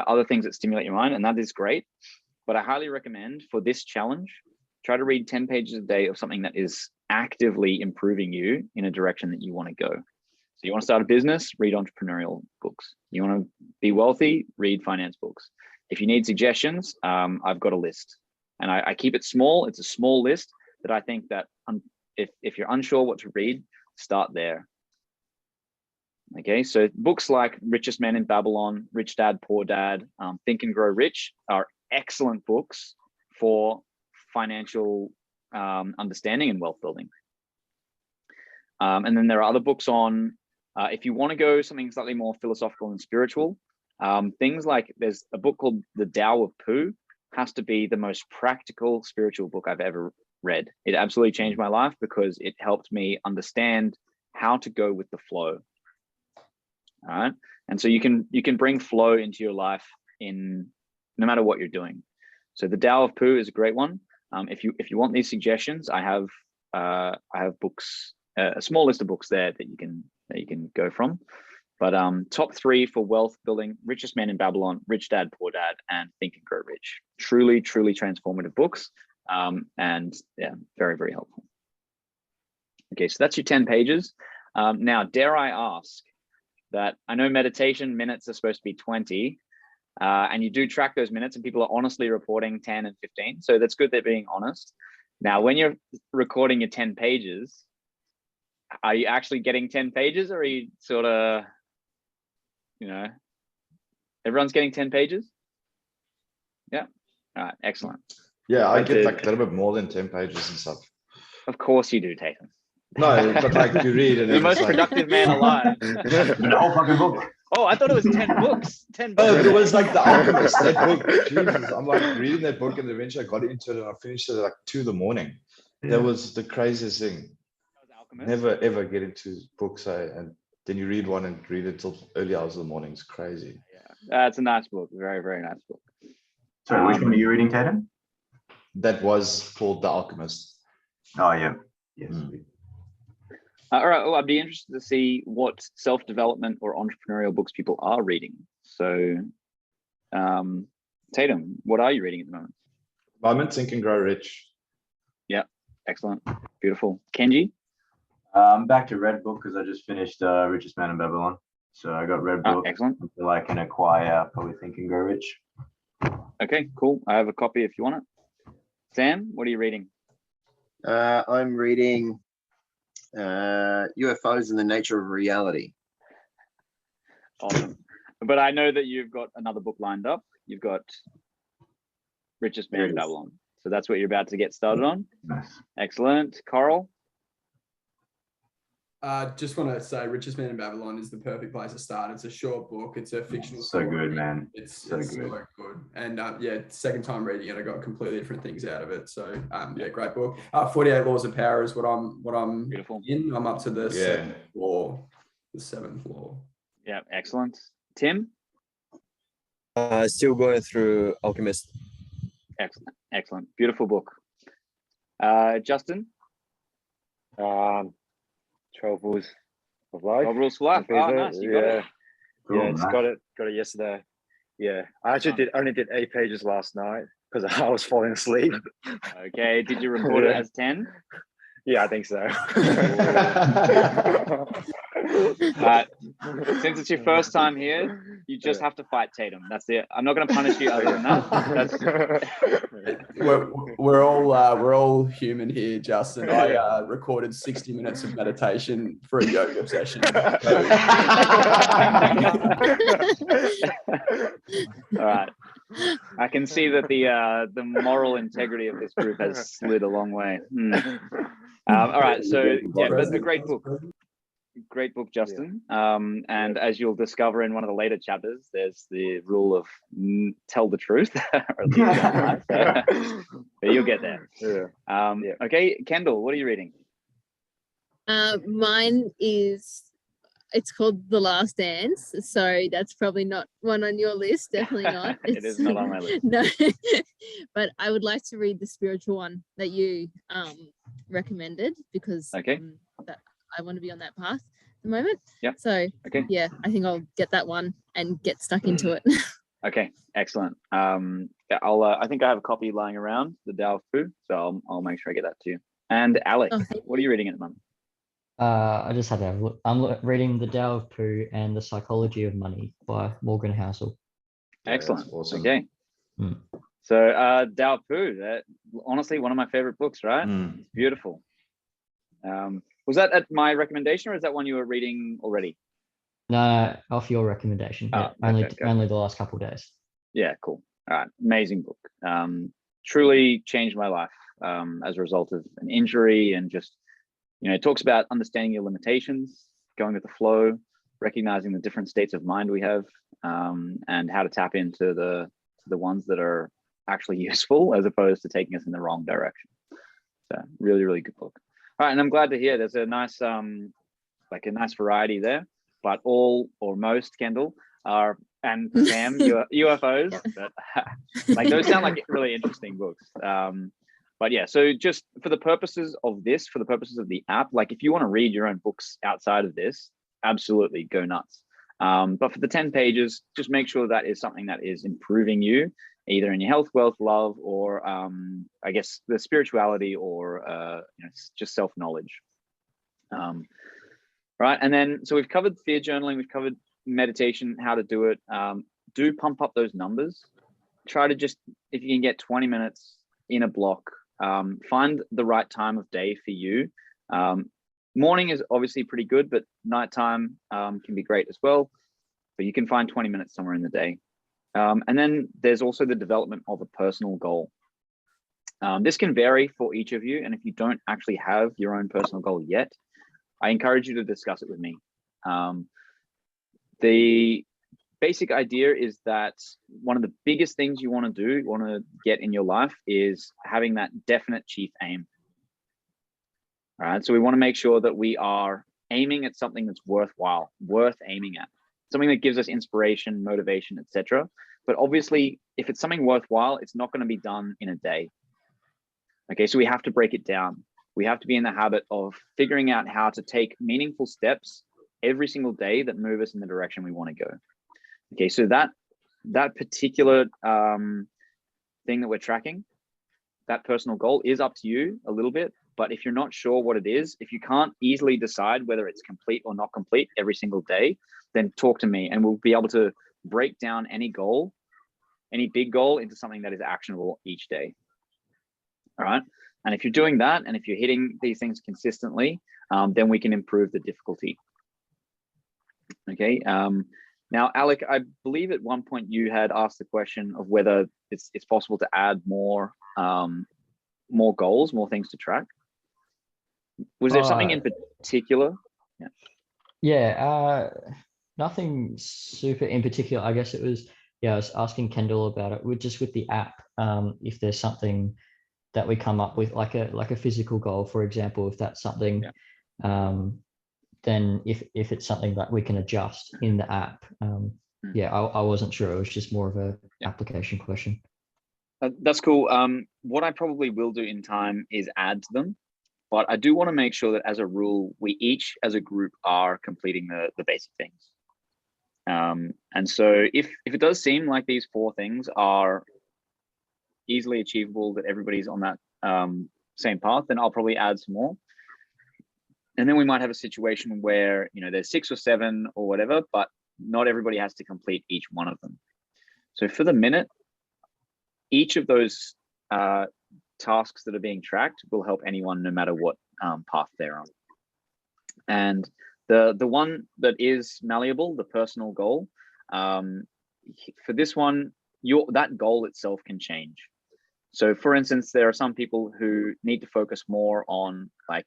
other things that stimulate your mind, and that is great. But I highly recommend for this challenge, try to read 10 pages a day of something that is actively improving you in a direction that you want to go. So you want to start a business, read entrepreneurial books. You want to be wealthy, read finance books. If you need suggestions, I've got a list, and I keep it small. It's a small list that I think that if you're unsure what to read, start there. Okay, so books like Richest Man in Babylon, Rich Dad, Poor Dad, Think and Grow Rich are excellent books for financial understanding and wealth building. And then there are other books on, if you want to go something slightly more philosophical and spiritual, things like there's a book called The Tao of Pooh, has to be the most practical spiritual book I've ever read. It absolutely changed my life because it helped me understand how to go with the flow. All right, and so you can bring flow into your life in no matter what you're doing. So The Tao of Pooh is a great one. If you want these suggestions, I have books, a small list of books there that you can go from. But top 3 for wealth building: Richest Man in Babylon, Rich Dad, Poor Dad, and Think and Grow Rich. Truly transformative books, and yeah, very, very helpful. Okay, so that's your 10 pages. Now, dare I ask that I know meditation minutes are supposed to be 20, and you do track those minutes, and people are honestly reporting 10 and 15. So that's good, they're being honest. Now, when you're recording your 10 pages, are you actually getting 10 pages, or are you sort of, everyone's getting 10 pages? Yeah. All right, excellent. Yeah, I get like a little bit more than 10 pages and stuff. Of course you do, Tatum. No, but like you read and The most it's like- productive man alive. The whole fucking book. Oh, I thought it was 10 books. 10 Oh, books. but it was like The Alchemist, that book. Jesus, I'm like reading that book, and eventually I got into it and I finished it at like 2 a.m. That was the craziest thing. Alchemist. Never ever get into books, and then you read one and read it till early hours of the morning. It's crazy. Yeah, it's a nice book. Very, very nice book. Sorry, which one are you reading, Tatum? That was called The Alchemist. Oh, yeah. Yes. All right. Well, I'd be interested to see what self-development or entrepreneurial books people are reading. So, Tatum, what are you reading at the moment? I'm Think and Grow Rich. Excellent. Beautiful. Kenji? I'm back to Red Book because I just finished Richest Man in Babylon. So I got Red Book Excellent. until I can acquire probably Think and Grow Rich. Okay, cool. I have a copy if you want it. Sam, what are you reading? I'm reading UFOs and the nature of reality. Awesome. But I know that you've got another book lined up. You've got Richest Man in Yes. Babylon. So that's what you're about to get started on. Nice. Excellent. Coral? Just want to say, Richest Man in Babylon is the perfect place to start. It's a short book. It's a fictional So story. good, man. It's So so good. good. And yeah, second time reading it, I got completely different things out of it. So yeah, great book. 48 Laws of Power is what I'm Beautiful. in. I'm up to the Yeah. seventh law. The seventh law. Yeah, excellent. Tim? Still going through Alchemist. Excellent. Excellent. Beautiful book. Justin? 12 Rules of Life. 12 Rules for Life. Oh, nice. You got it. Cool, Yeah, just nice. got it yesterday. Yeah, I actually only did 8 pages last night because I was falling asleep. Okay. Did you record it as 10? Yeah, I think so. Since it's your first time here, you just have to fight Tatum. That's it. I'm not going to punish you other than that. We're all human here, Justin. I recorded 60 minutes of meditation for a yoga session. All right. I can see that the moral integrity of this group has slid a long way. All right. So yeah, but a great book. Great book, Justin. And as you'll discover in one of the later chapters, there's the rule of tell the truth, or at least don't lie. But you'll get there. Yeah. Okay, Kendall, what are you reading? Mine is, it's called The Last Dance. So that's probably not one on your list. Definitely not. It is not on my list. No, but I would like to read the spiritual one that you recommended because Okay. that I want to be on that path at the moment. Yeah. So Okay. yeah, I think I'll get that one and get stuck into it. Okay, excellent. Yeah, I think I have a copy lying around, the Tao of Pooh, so I'll make sure I get that to you. And Alec, Oh, thank what are you reading at the moment? I just had to have a look. I'm reading The Tao of Pooh and The Psychology of Money by Morgan Housel. Yeah, that's Excellent. awesome. Okay. Mm. So Tao of Pooh, that honestly one of my favorite books, right? Mm. It's beautiful. Was that at my recommendation or is that one you were reading already? No, off your recommendation. Oh, Yeah, only okay. only the last couple of days. Yeah, cool. All right, amazing book. Truly changed my life as a result of an injury, and just, you know, it talks about understanding your limitations, going with the flow, recognizing the different states of mind we have, and how to tap into the ones that are actually useful as opposed to taking us in the wrong direction. So really, really good book. All right, and I'm glad to hear there's a nice like a nice variety there, but all or most, Kendall, are, and Sam, UFOs. That, like those sound like really interesting books. But yeah, so just for the purposes of this, for the purposes of the app, like if you want to read your own books outside of this, absolutely go nuts. But for the 10 pages, just make sure that is something that is improving you, either in your health, wealth, love, or I guess the spirituality, or you know, just self-knowledge. Right, and then so we've covered fear journaling, we've covered meditation, how to do it. Do pump up those numbers. Try to just, if you can get 20 minutes in a block, find the right time of day for you. Morning is obviously pretty good, but nighttime can be great as well. But you can find 20 minutes somewhere in the day. And then there's also the development of a personal goal. This can vary for each of you. And if you don't actually have your own personal goal yet, I encourage you to discuss it with me. The basic idea is that one of the biggest things you want to do, you want to get in your life, is having that definite chief aim. All right, so we want to make sure that we are aiming at something that's worthwhile, worth aiming at, something that gives us inspiration, motivation, etc. But obviously, if it's something worthwhile, it's not going to be done in a day. Okay, so we have to break it down. We have to be in the habit of figuring out how to take meaningful steps every single day that move us in the direction we want to go. Okay, so that particular thing that we're tracking, that personal goal, is up to you a little bit. But if you're not sure what it is, if you can't easily decide whether it's complete or not complete every single day, then talk to me and we'll be able to break down any goal, any big goal, into something that is actionable each day. All right. And if you're doing that, and if you're hitting these things consistently, then we can improve the difficulty. Okay. Now, Alec, I believe at one point you had asked the question of whether it's possible to add more goals, more things to track. Was there something in particular? Yeah, nothing super in particular. I guess it was, I was asking Kendall about it with the app. If there's something that we come up with, like a physical goal, for example, if that's something, then if it's something that we can adjust in the app. I wasn't sure. It was just more of a application question. That's cool. What I probably will do in time is add to them. But I do want to make sure that as a rule, we each as a group are completing the basic things. And so if it does seem like these 4 things are easily achievable, that everybody's on that same path, then I'll probably add some more. And then we might have a situation where, there's 6 or 7 or whatever, but not everybody has to complete each one of them. So for the minute, each of those tasks that are being tracked will help anyone no matter what path they're on. And the one that is malleable, the personal goal, for this one, that goal itself can change. So for instance, there are some people who need to focus more on, like,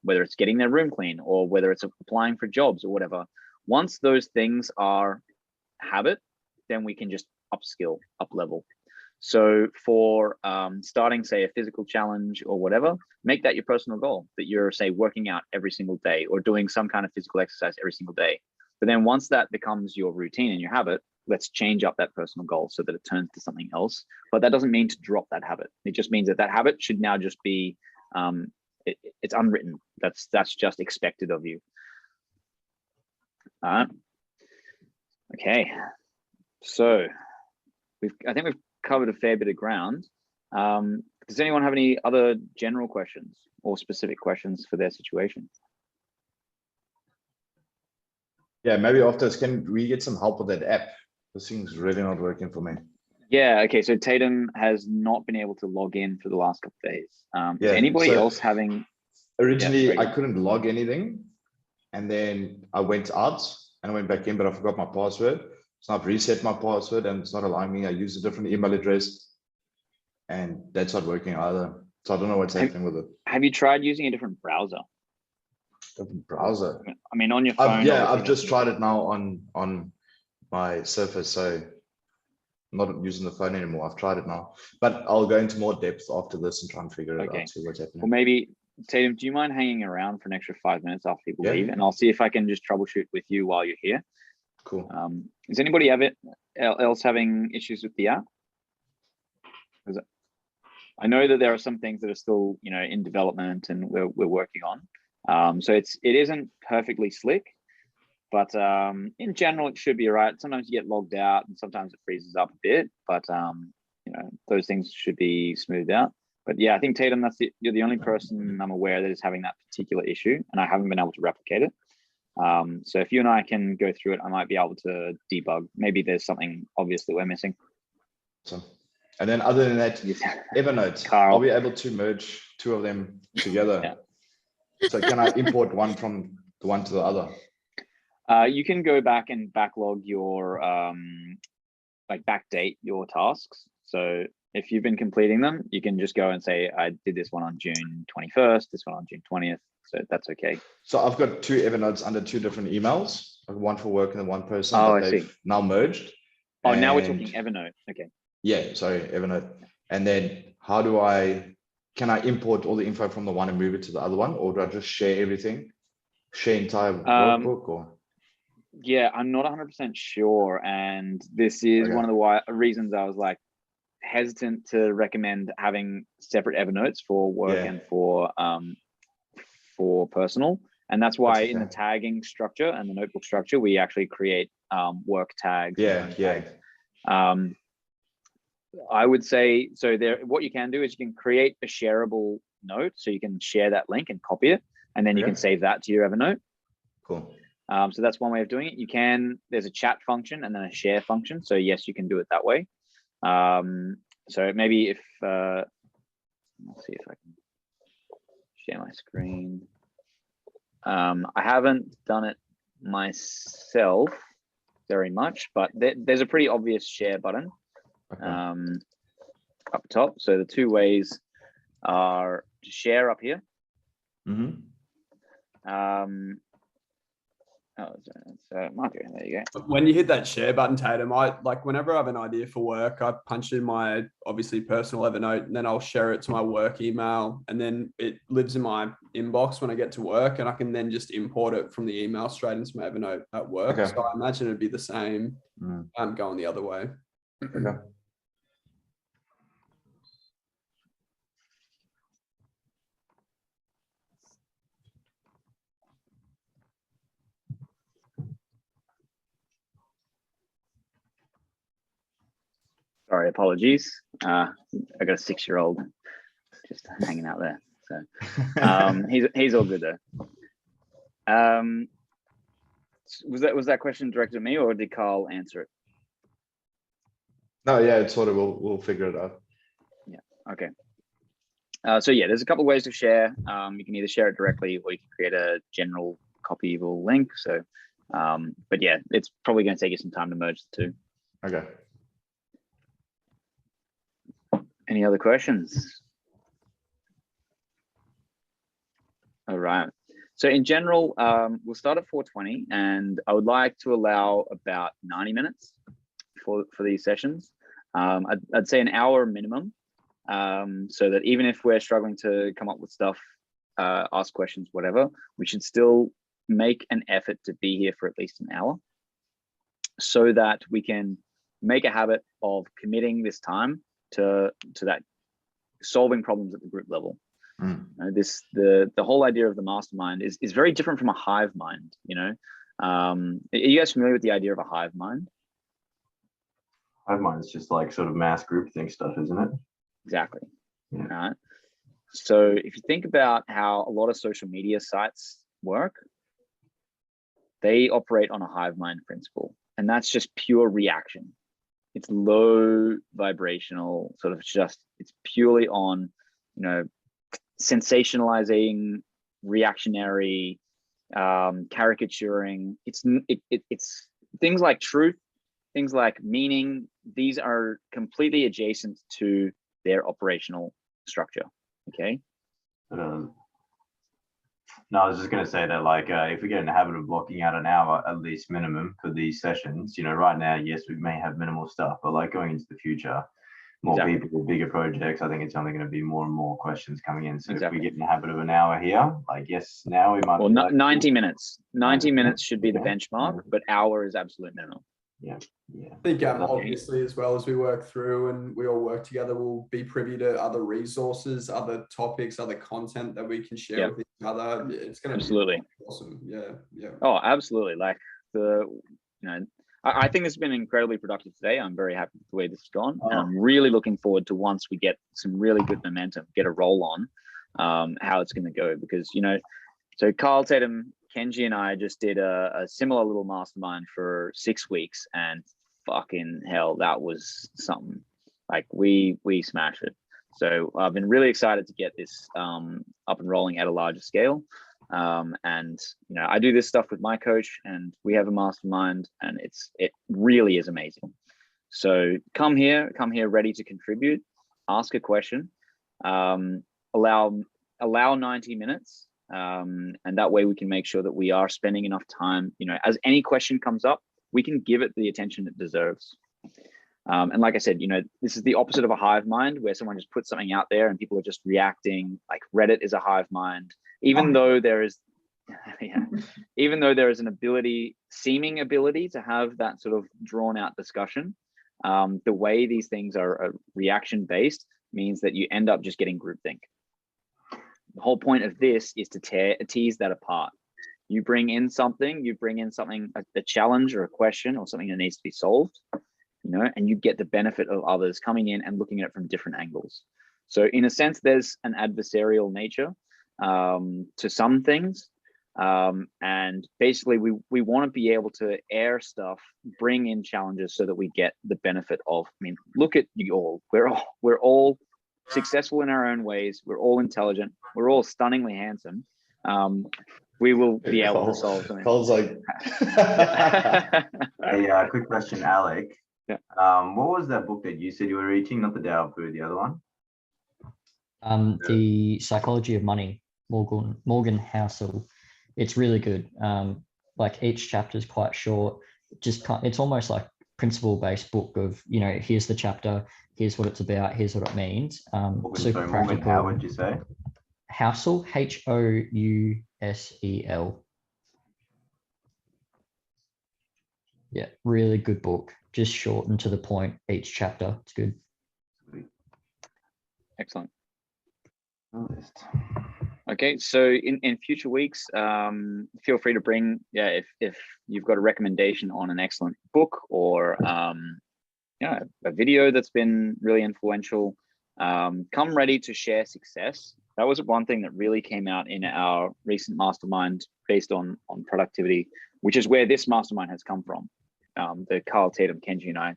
whether it's getting their room clean or whether it's applying for jobs or whatever. Once those things are habit, then we can just upskill, up level. So for starting, say, a physical challenge or whatever, make that your personal goal, that you're, say, working out every single day or doing some kind of physical exercise every single day. But then once that becomes your routine and your habit, let's change up that personal goal so that it turns to something else. But that doesn't mean to drop that habit. It just means that habit should now just be, it's unwritten. That's just expected of you. Okay. So I think we've covered a fair bit of ground. Does anyone have any other general questions or specific questions for their situation? Yeah, maybe after this, can we get some help with that app? This thing's really not working for me. Yeah, okay, so Tatum has not been able to log in for the last couple of days. Is anybody else having... Originally, I couldn't log anything. And then I went out and I went back in, but I forgot my password. So I've reset my password and it's not allowing me. I use a different email address and that's not working either. So I don't know what's happening with it. Have you tried using a different browser? Different browser? I mean, on your phone? I've just tried it now on my Surface. So I'm not using the phone anymore. I've tried it now, but I'll go into more depth after this and try and figure it out, see what's happening. Well, maybe, Tatum, do you mind hanging around for an extra 5 minutes after people leave? And I'll see if I can just troubleshoot with you while you're here. Cool. Is anybody else having issues with the app? I know that there are some things that are still, in development and we're working on. So it isn't perfectly slick, but in general, it should be all right. Sometimes you get logged out and sometimes it freezes up a bit, but those things should be smoothed out. But yeah, I think Tatum, you're the only person I'm aware that is having that particular issue, and I haven't been able to replicate it. So if you and I can go through it, I might be able to debug. Maybe there's something obvious that we're missing. So, and then other than that, Evernote, Carl. are we able to merge 2 of them together? So can I import one from the one to the other? You can go back and backlog your, backdate your tasks. So if you've been completing them, you can just go and say, I did this one on June 21st, this one on June 20th. So that's okay. So I've got 2 Evernotes under 2 different emails, one for work and one person. Oh, I see. Now merged. Oh, now we're talking Evernote. Okay. Yeah, sorry, Evernote. And then can I import all the info from the one and move it to the other one? Or do I just share everything? Share entire workbook or? Yeah, I'm not 100% sure. And this is one of the reasons I was like hesitant to recommend having separate Evernotes for work and for personal. And that's why in the tagging structure and the notebook structure, we actually create work tags. I would say, so what you can do is you can create a shareable note. So you can share that link and copy it, and then you can save that to your Evernote. Cool. So that's one way of doing it. There's a chat function and then a share function. So yes, you can do it that way. So maybe if Let's see if I can share my screen. I haven't done it myself very much, but there's a pretty obvious share button Okay. up top. So the two ways are to share up here. Mhm. Oh, so marker. There you go. When you hit that share button, Tatum, I like whenever I have an idea for work, I punch in my obviously personal Evernote, and then I'll share it to my work email, and then it lives in my inbox when I get to work, and I can then just import it from the email straight into my Evernote at work. Okay. So I imagine it'd be the same going the other way. Okay. Sorry, apologies. I got a 6-year-old just hanging out there. So he's all good though. Was that question directed at me, or did Carl answer it? No, yeah, it's sort of, we'll figure it out. Okay. So yeah, there's a couple of ways to share. You can either share it directly, or you can create a general copyable link. So, but yeah, it's probably going to take you some time to merge the two. Okay. Any other questions? All right. So in general, we'll start at 4:20, and I would like to allow about 90 minutes for these sessions. I'd say an hour minimum, so that even if we're struggling to come up with stuff, ask questions, whatever, we should still make an effort to be here for at least an hour, so that we can make a habit of committing this time to that solving problems at the group level. The whole idea of the mastermind is very different from a hive mind. You know, are you guys familiar with the idea of a hive mind? Hive mind is just like sort of mass group think stuff, isn't it? Exactly. Yeah. Right. So if you think about how a lot of social media sites work, they operate on a hive mind principle, and that's just pure reaction. It's low vibrational, sort of it's purely on, you know, sensationalizing, reactionary, caricaturing. It's things like truth, things like meaning. These are completely adjacent to their operational structure. Okay. No, I was just going to say that, like, if we get in the habit of blocking out an hour at least minimum for these sessions, you know, right now, yes, we may have minimal stuff, but like going into the future, more people, bigger projects, I think it's only going to be more and more questions coming in. So if we get in the habit of an hour here, I guess now we might. Well, 90 minutes. 90 minutes should be the benchmark, but hour is absolute minimum. Yeah. I think obviously, as well as we work through and we all work together, we'll be privy to other resources, other topics, other content that we can share with each other. It's going to be awesome. Yeah. Oh, absolutely. Like I think this has been incredibly productive today. I'm very happy with the way this has gone, and I'm really looking forward to, once we get some really good momentum, get a roll on, how it's going to go. Because, you know, so Carl, Tatum, Kenji, and I just did a similar little mastermind for 6 weeks, and fucking hell, that was something. Like we smashed it. So I've been really excited to get this up and rolling at a larger scale. And you know, I do this stuff with my coach, and we have a mastermind, and it really is amazing. So come here ready to contribute, ask a question, allow 90 minutes. And that way we can make sure that we are spending enough time, you know, as any question comes up, we can give it the attention it deserves. And like I said, you know, this is the opposite of a hive mind, where someone just puts something out there and people are just reacting. Like Reddit is a hive mind, even though there is an seeming ability to have that sort of drawn out discussion. The way these things are reaction based means that you end up just getting groupthink. The whole point of this is to tease that apart. You bring in something, a challenge or a question or something that needs to be solved, you know, and you get the benefit of others coming in and looking at it from different angles. So in a sense, there's an adversarial nature to some things. And basically we want to be able to air stuff, bring in challenges so that we get the benefit of, I mean, look at you all, we're all successful in our own ways. We're all intelligent. We're all stunningly handsome. We will be able to solve something. Cole's like, A quick question, Alec. Yeah. What was that book that you said you were reading? Not the Tao of Food, the other one. The Psychology of Money, Morgan Housel. It's really good. Like each chapter is quite short. It's almost like principle-based book of, you know, here's the chapter, here's what it's about, here's what it means. Super Morgan, practical. how would you say? Housel, Housel. Yeah, really good book. Just short and to the point, each chapter. It's good. Excellent. List. Okay, so in future weeks, feel free to bring, if you've got a recommendation on an excellent book or a video that's been really influential, come ready to share success. That was one thing that really came out in our recent mastermind based on productivity, which is where this mastermind has come from. The Carl Tatum, Kenji and I,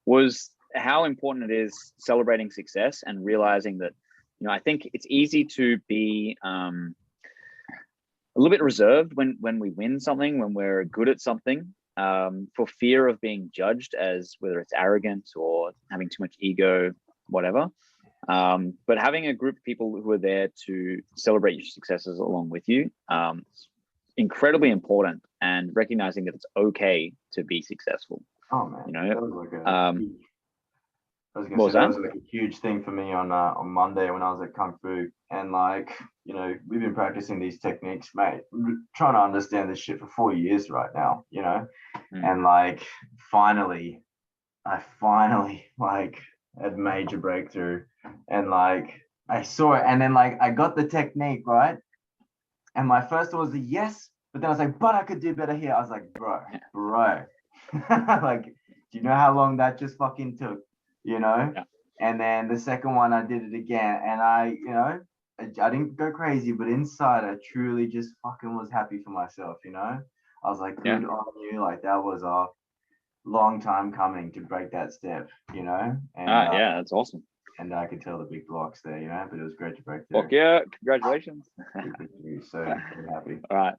was how important it is celebrating success and realizing that, you know, I think it's easy to be a little bit reserved when we win something, when we're good at something, for fear of being judged as whether it's arrogant or having too much ego, whatever. But having a group of people who are there to celebrate your successes along with you, incredibly important, and recognizing that it's okay to be successful. Oh man, you know, that was like a huge, I was gonna say that was like a huge thing for me on Monday when I was at Kung Fu, and like, you know, we've been practicing these techniques, mate, trying to understand this shit for 4 years right now, you know, and like I finally like had major breakthrough, and like I saw it, and then like I got the technique right, and my first one was a yes, but then I was like, but I could do better here. I was like, bro, like, do you know how long that just fucking took, you know? Yeah. And then the second one, I did it again, and I didn't go crazy, but inside I truly just fucking was happy for myself, you know? I was like, good on you. Like, that was a long time coming to break that step, you know? And yeah, that's awesome. And I could tell the big blocks there, you know, but it was great to break through. Fuck yeah, congratulations. So I'm happy. All right.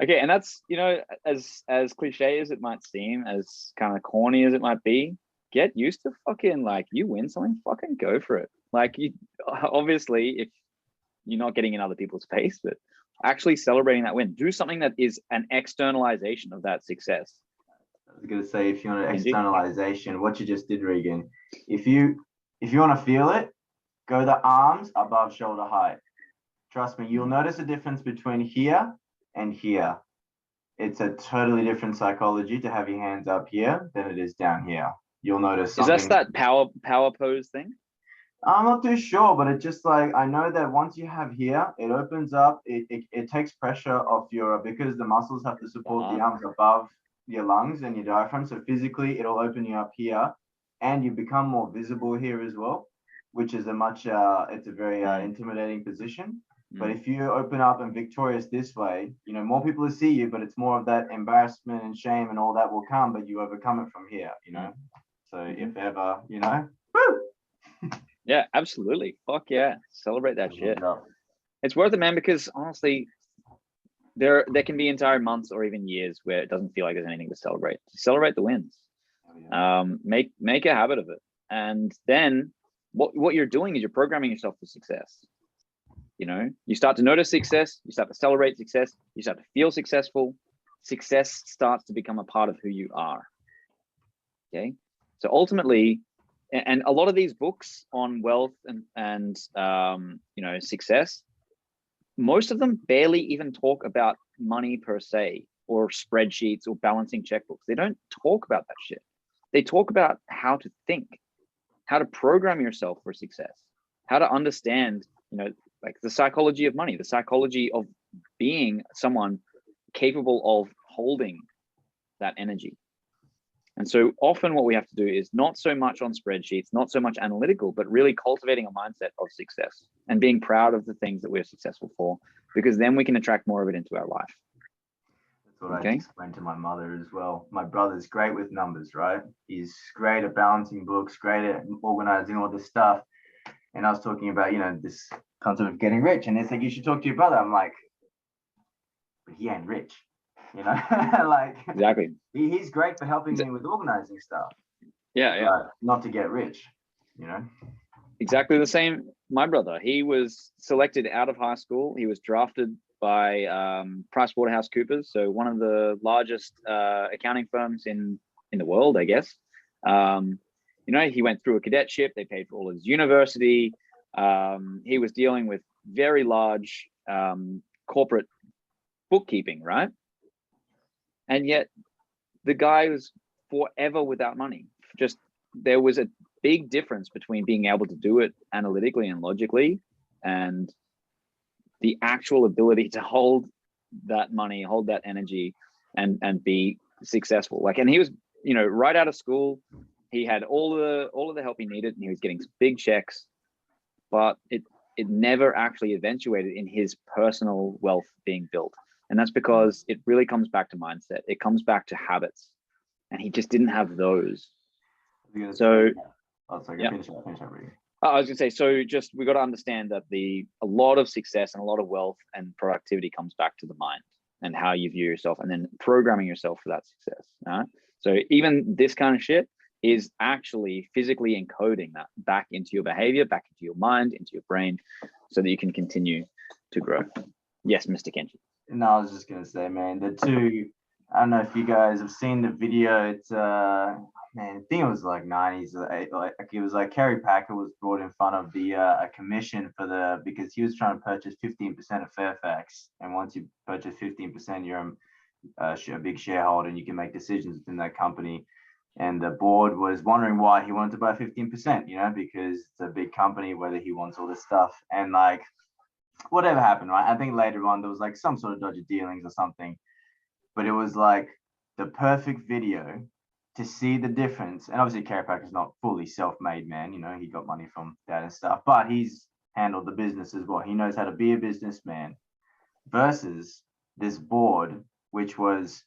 Okay, and that's, you know, as cliche as it might seem, as kind of corny as it might be, get used to fucking, like, you win something, fucking go for it. Like, you obviously, if you're not getting in other people's face, but actually celebrating that win, do something that is an externalization of that success. I was gonna say, if you want an externalization, what you just did, Regan, if you want to feel it, go the arms above shoulder height. Trust me, you'll notice a difference between here and here. It's a totally different psychology to have your hands up here than it is down here. You'll notice something. Is that power pose thing? I'm not too sure, but it's just like, I know that once you have here, it opens up, it takes pressure off because the muscles have to support the arms above your lungs and your diaphragm. So physically, it'll open you up here. And you become more visible here as well, which is it's a very intimidating position. But if you open up and victorious this way, you know, more people will see you, but it's more of that embarrassment and shame and all that will come, but you overcome it from here, you know? So if ever, you know, woo! Yeah, absolutely. Fuck yeah. Celebrate that shit. It's worth it, man, because honestly, there can be entire months or even years where it doesn't feel like there's anything to celebrate. Celebrate the wins. Make a habit of it, and then what you're doing is you're programming yourself for success. You know, you start to notice success, you start to celebrate success, you start to feel successful. Success starts to become a part of who you are. Okay, so ultimately, and a lot of these books on wealth and you know, success, most of them barely even talk about money per se, or spreadsheets or balancing checkbooks. They don't talk about that shit. They talk about how to think, how to program yourself for success, how to understand, you know, like the psychology of money, the psychology of being someone capable of holding that energy. And so often what we have to do is not so much on spreadsheets, not so much analytical, but really cultivating a mindset of success and being proud of the things that we're successful for, because then we can attract more of it into our life. That's what I Okay. explained to my mother as well. My brother's great with numbers, right? He's great at balancing books, great at organizing all this stuff. And I was talking about, this concept of getting rich. And it's like, you should talk to your brother. I'm like, but he ain't rich, like Exactly. he's great for helping me with organizing stuff. Yeah. But not to get rich, Exactly the same. My brother, he was selected out of high school. He was drafted by PricewaterhouseCoopers, so one of the largest accounting firms in the world, I guess. He went through a cadetship. They paid for all his university. He was dealing with very large corporate bookkeeping, right? And yet the guy was forever without money. Just there was a big difference between being able to do it analytically and logically and the actual ability to hold that money, hold that energy, and be successful. And he was, right out of school, he had all of the help he needed, and he was getting big checks, but it never actually eventuated in his personal wealth being built. And that's because it really comes back to mindset. It comes back to habits, and he just didn't have those. So, yeah. Finish up, Regan. I was gonna say, so just we got to understand that a lot of success and a lot of wealth and productivity comes back to the mind and how you view yourself, and then programming yourself for that success. Right? So even this kind of shit is actually physically encoding that back into your behavior, back into your mind, into your brain, so that you can continue to grow. Yes, Mr. Kenji. No, I was just gonna say, man, the two. I don't know if you guys have seen the video. It's man, I think it was like 90s. Like it was like Kerry Packer was brought in front of the a commission because he was trying to purchase 15% of Fairfax, and once you purchase 15%, you're a big shareholder and you can make decisions within that company. And the board was wondering why he wanted to buy 15%, because it's a big company, whether he wants all this stuff. And like, whatever happened, right? I think later on there was like some sort of dodgy dealings or something, but it was like the perfect video to see the difference. And obviously Kerry Packer's not fully self-made man, he got money from dad and stuff, but he's handled the business as well. He knows how to be a businessman versus this board, which was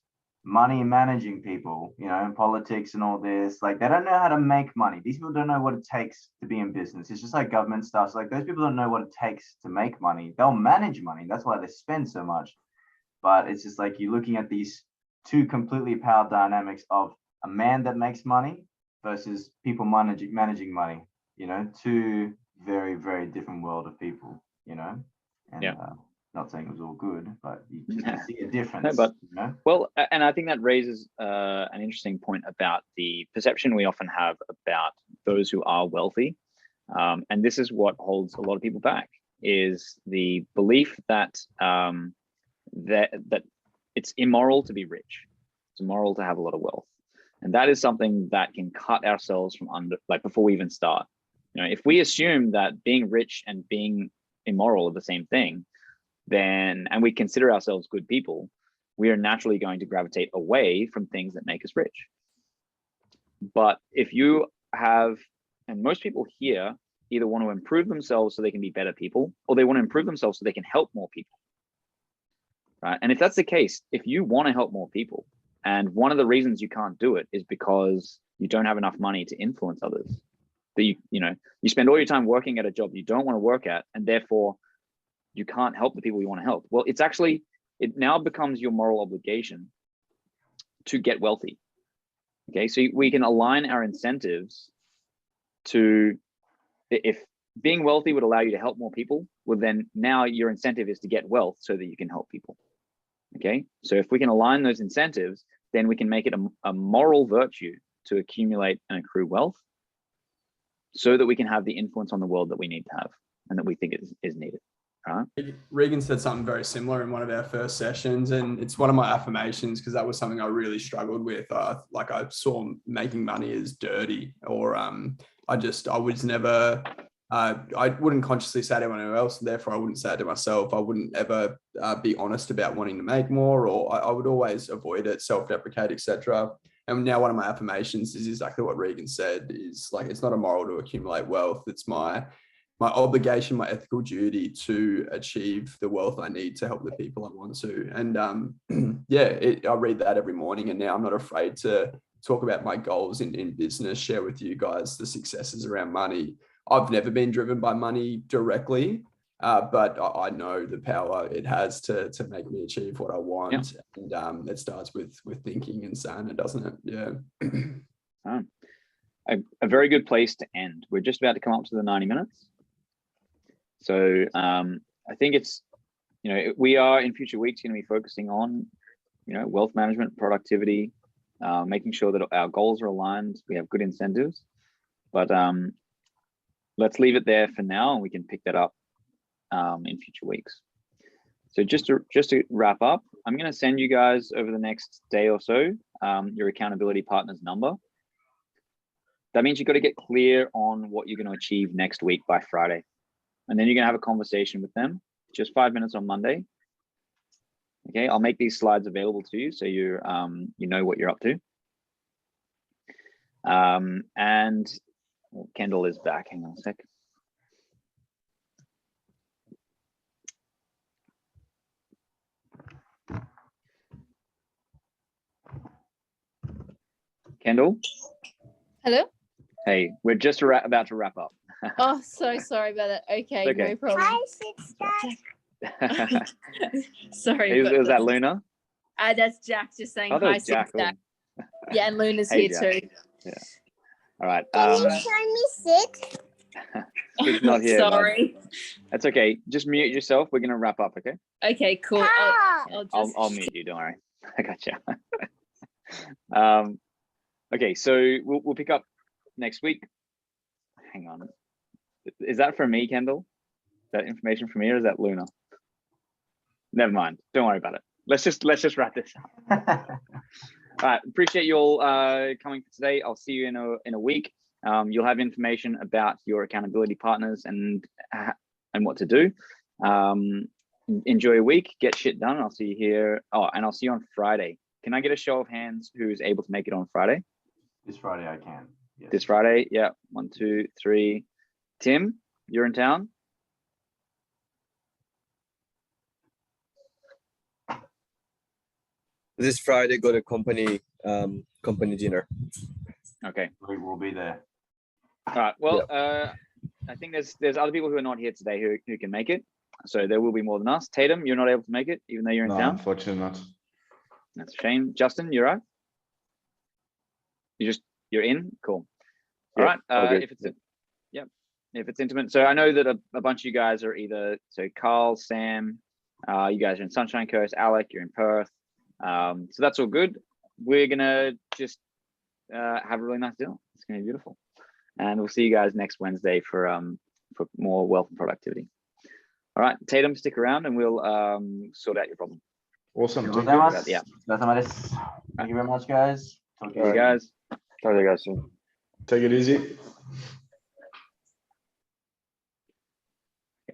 money managing people, in politics and all this. Like, they don't know how to make money. These people don't know what it takes to be in business. It's just like government stuff. So like, those people don't know what it takes to make money. They'll manage money. That's why they spend so much. But it's just like you're looking at these two completely power dynamics of a man that makes money versus people managing money, two very, very different world of people, and yeah. Not saying it was all good, but you can see a difference. No, but well, and I think that raises an interesting point about the perception we often have about those who are wealthy, and this is what holds a lot of people back, is the belief that that it's immoral to be rich. It's immoral to have a lot of wealth, and that is something that can cut ourselves from under, like, before we even start. If we assume that being rich and being immoral are the same thing, and we consider ourselves good people, we are naturally going to gravitate away from things that make us rich. But if you have, and most people here either want to improve themselves so they can be better people, or they want to improve themselves so they can help more people, right? And if that's the case, if you want to help more people, and one of the reasons you can't do it is because you don't have enough money to influence others, that you spend all your time working at a job you don't want to work at, and therefore you can't help the people you want to help. Well, it now becomes your moral obligation to get wealthy. Okay, so we can align our incentives to, if being wealthy would allow you to help more people, well, then now your incentive is to get wealth so that you can help people. Okay, so if we can align those incentives, then we can make it a moral virtue to accumulate and accrue wealth so that we can have the influence on the world that we need to have and that we think is needed. Regan said something very similar in one of our first sessions, and it's one of my affirmations because that was something I really struggled with. Like, I saw making money as dirty, or I was never, I wouldn't consciously say to anyone else, and therefore I wouldn't say it to myself. I wouldn't ever be honest about wanting to make more, or I would always avoid it, self-deprecate, etc. And now one of my affirmations is exactly what Regan said, is like, it's not immoral to accumulate wealth. It's my my obligation, my ethical duty to achieve the wealth I need to help the people I want to. And yeah, I read that every morning, and now I'm not afraid to talk about my goals in business, share with you guys the successes around money. I've never been driven by money directly, but I know the power it has to make me achieve what I want. Yeah. And it starts with thinking and saying it, doesn't it? Yeah. A very good place to end. We're just about to come up to the 90 minutes. So I think it's, we are in future weeks going to be focusing on, wealth management, productivity, making sure that our goals are aligned. We have good incentives, but let's leave it there for now, and we can pick that up in future weeks. So just to wrap up, I'm going to send you guys over the next day or so your accountability partner's number. That means you've got to get clear on what you're going to achieve next week by Friday. And then you're going to have a conversation with them, just 5 minutes on Monday. Okay, I'll make these slides available to you so you know what you're up to. And Kendall is back. Hang on a sec. Kendall? Hello? Hey, we're just about to wrap up. Oh, so sorry about that. Okay, no problem. Hi, Sorry. Was that Luna? That's Jack just saying Oh, that hi, was Jack. Jack. Yeah, and Luna's Hey, here Jack. too. Yeah. All right. Can you show me Sid? It's not here. Sorry. Bud. That's okay. Just mute yourself. We're gonna wrap up. Okay. Okay, cool. I'll mute you. Don't worry. I gotcha. Okay, so we'll pick up next week. Hang on. Is that for me, Kendall? That information for me, or is that Luna? Never mind. Don't worry about it. Let's just wrap this up. All right. Appreciate you all coming for today. I'll see you in a week. You'll have information about your accountability partners and what to do. Enjoy your week. Get shit done. I'll see you here. Oh, and I'll see you on Friday. Can I get a show of hands who's able to make it on Friday? This Friday I can. Yes. This Friday, yeah. 1, 2, 3. Tim, you're in town. This Friday, got a company dinner. Okay. We will be there. All right. Well, I think there's other people who are not here today who can make it. So there will be more than us. Tatum, you're not able to make it, even though you're in town. Unfortunately not. That's a shame. Justin, you're right. You're in. Cool. All right. If it's intimate. So I know that a bunch of you guys are either Carl, Sam, you guys are in Sunshine Coast. Alec, you're in Perth. So that's all good. We're gonna just have a really nice dinner. It's gonna be beautiful, and we'll see you guys next Wednesday for more wealth and productivity. All right, Tatum, stick around and we'll sort out your problem. Awesome. Thank you very much, guys. Talk to you guys. Talk to you guys soon. Take it easy.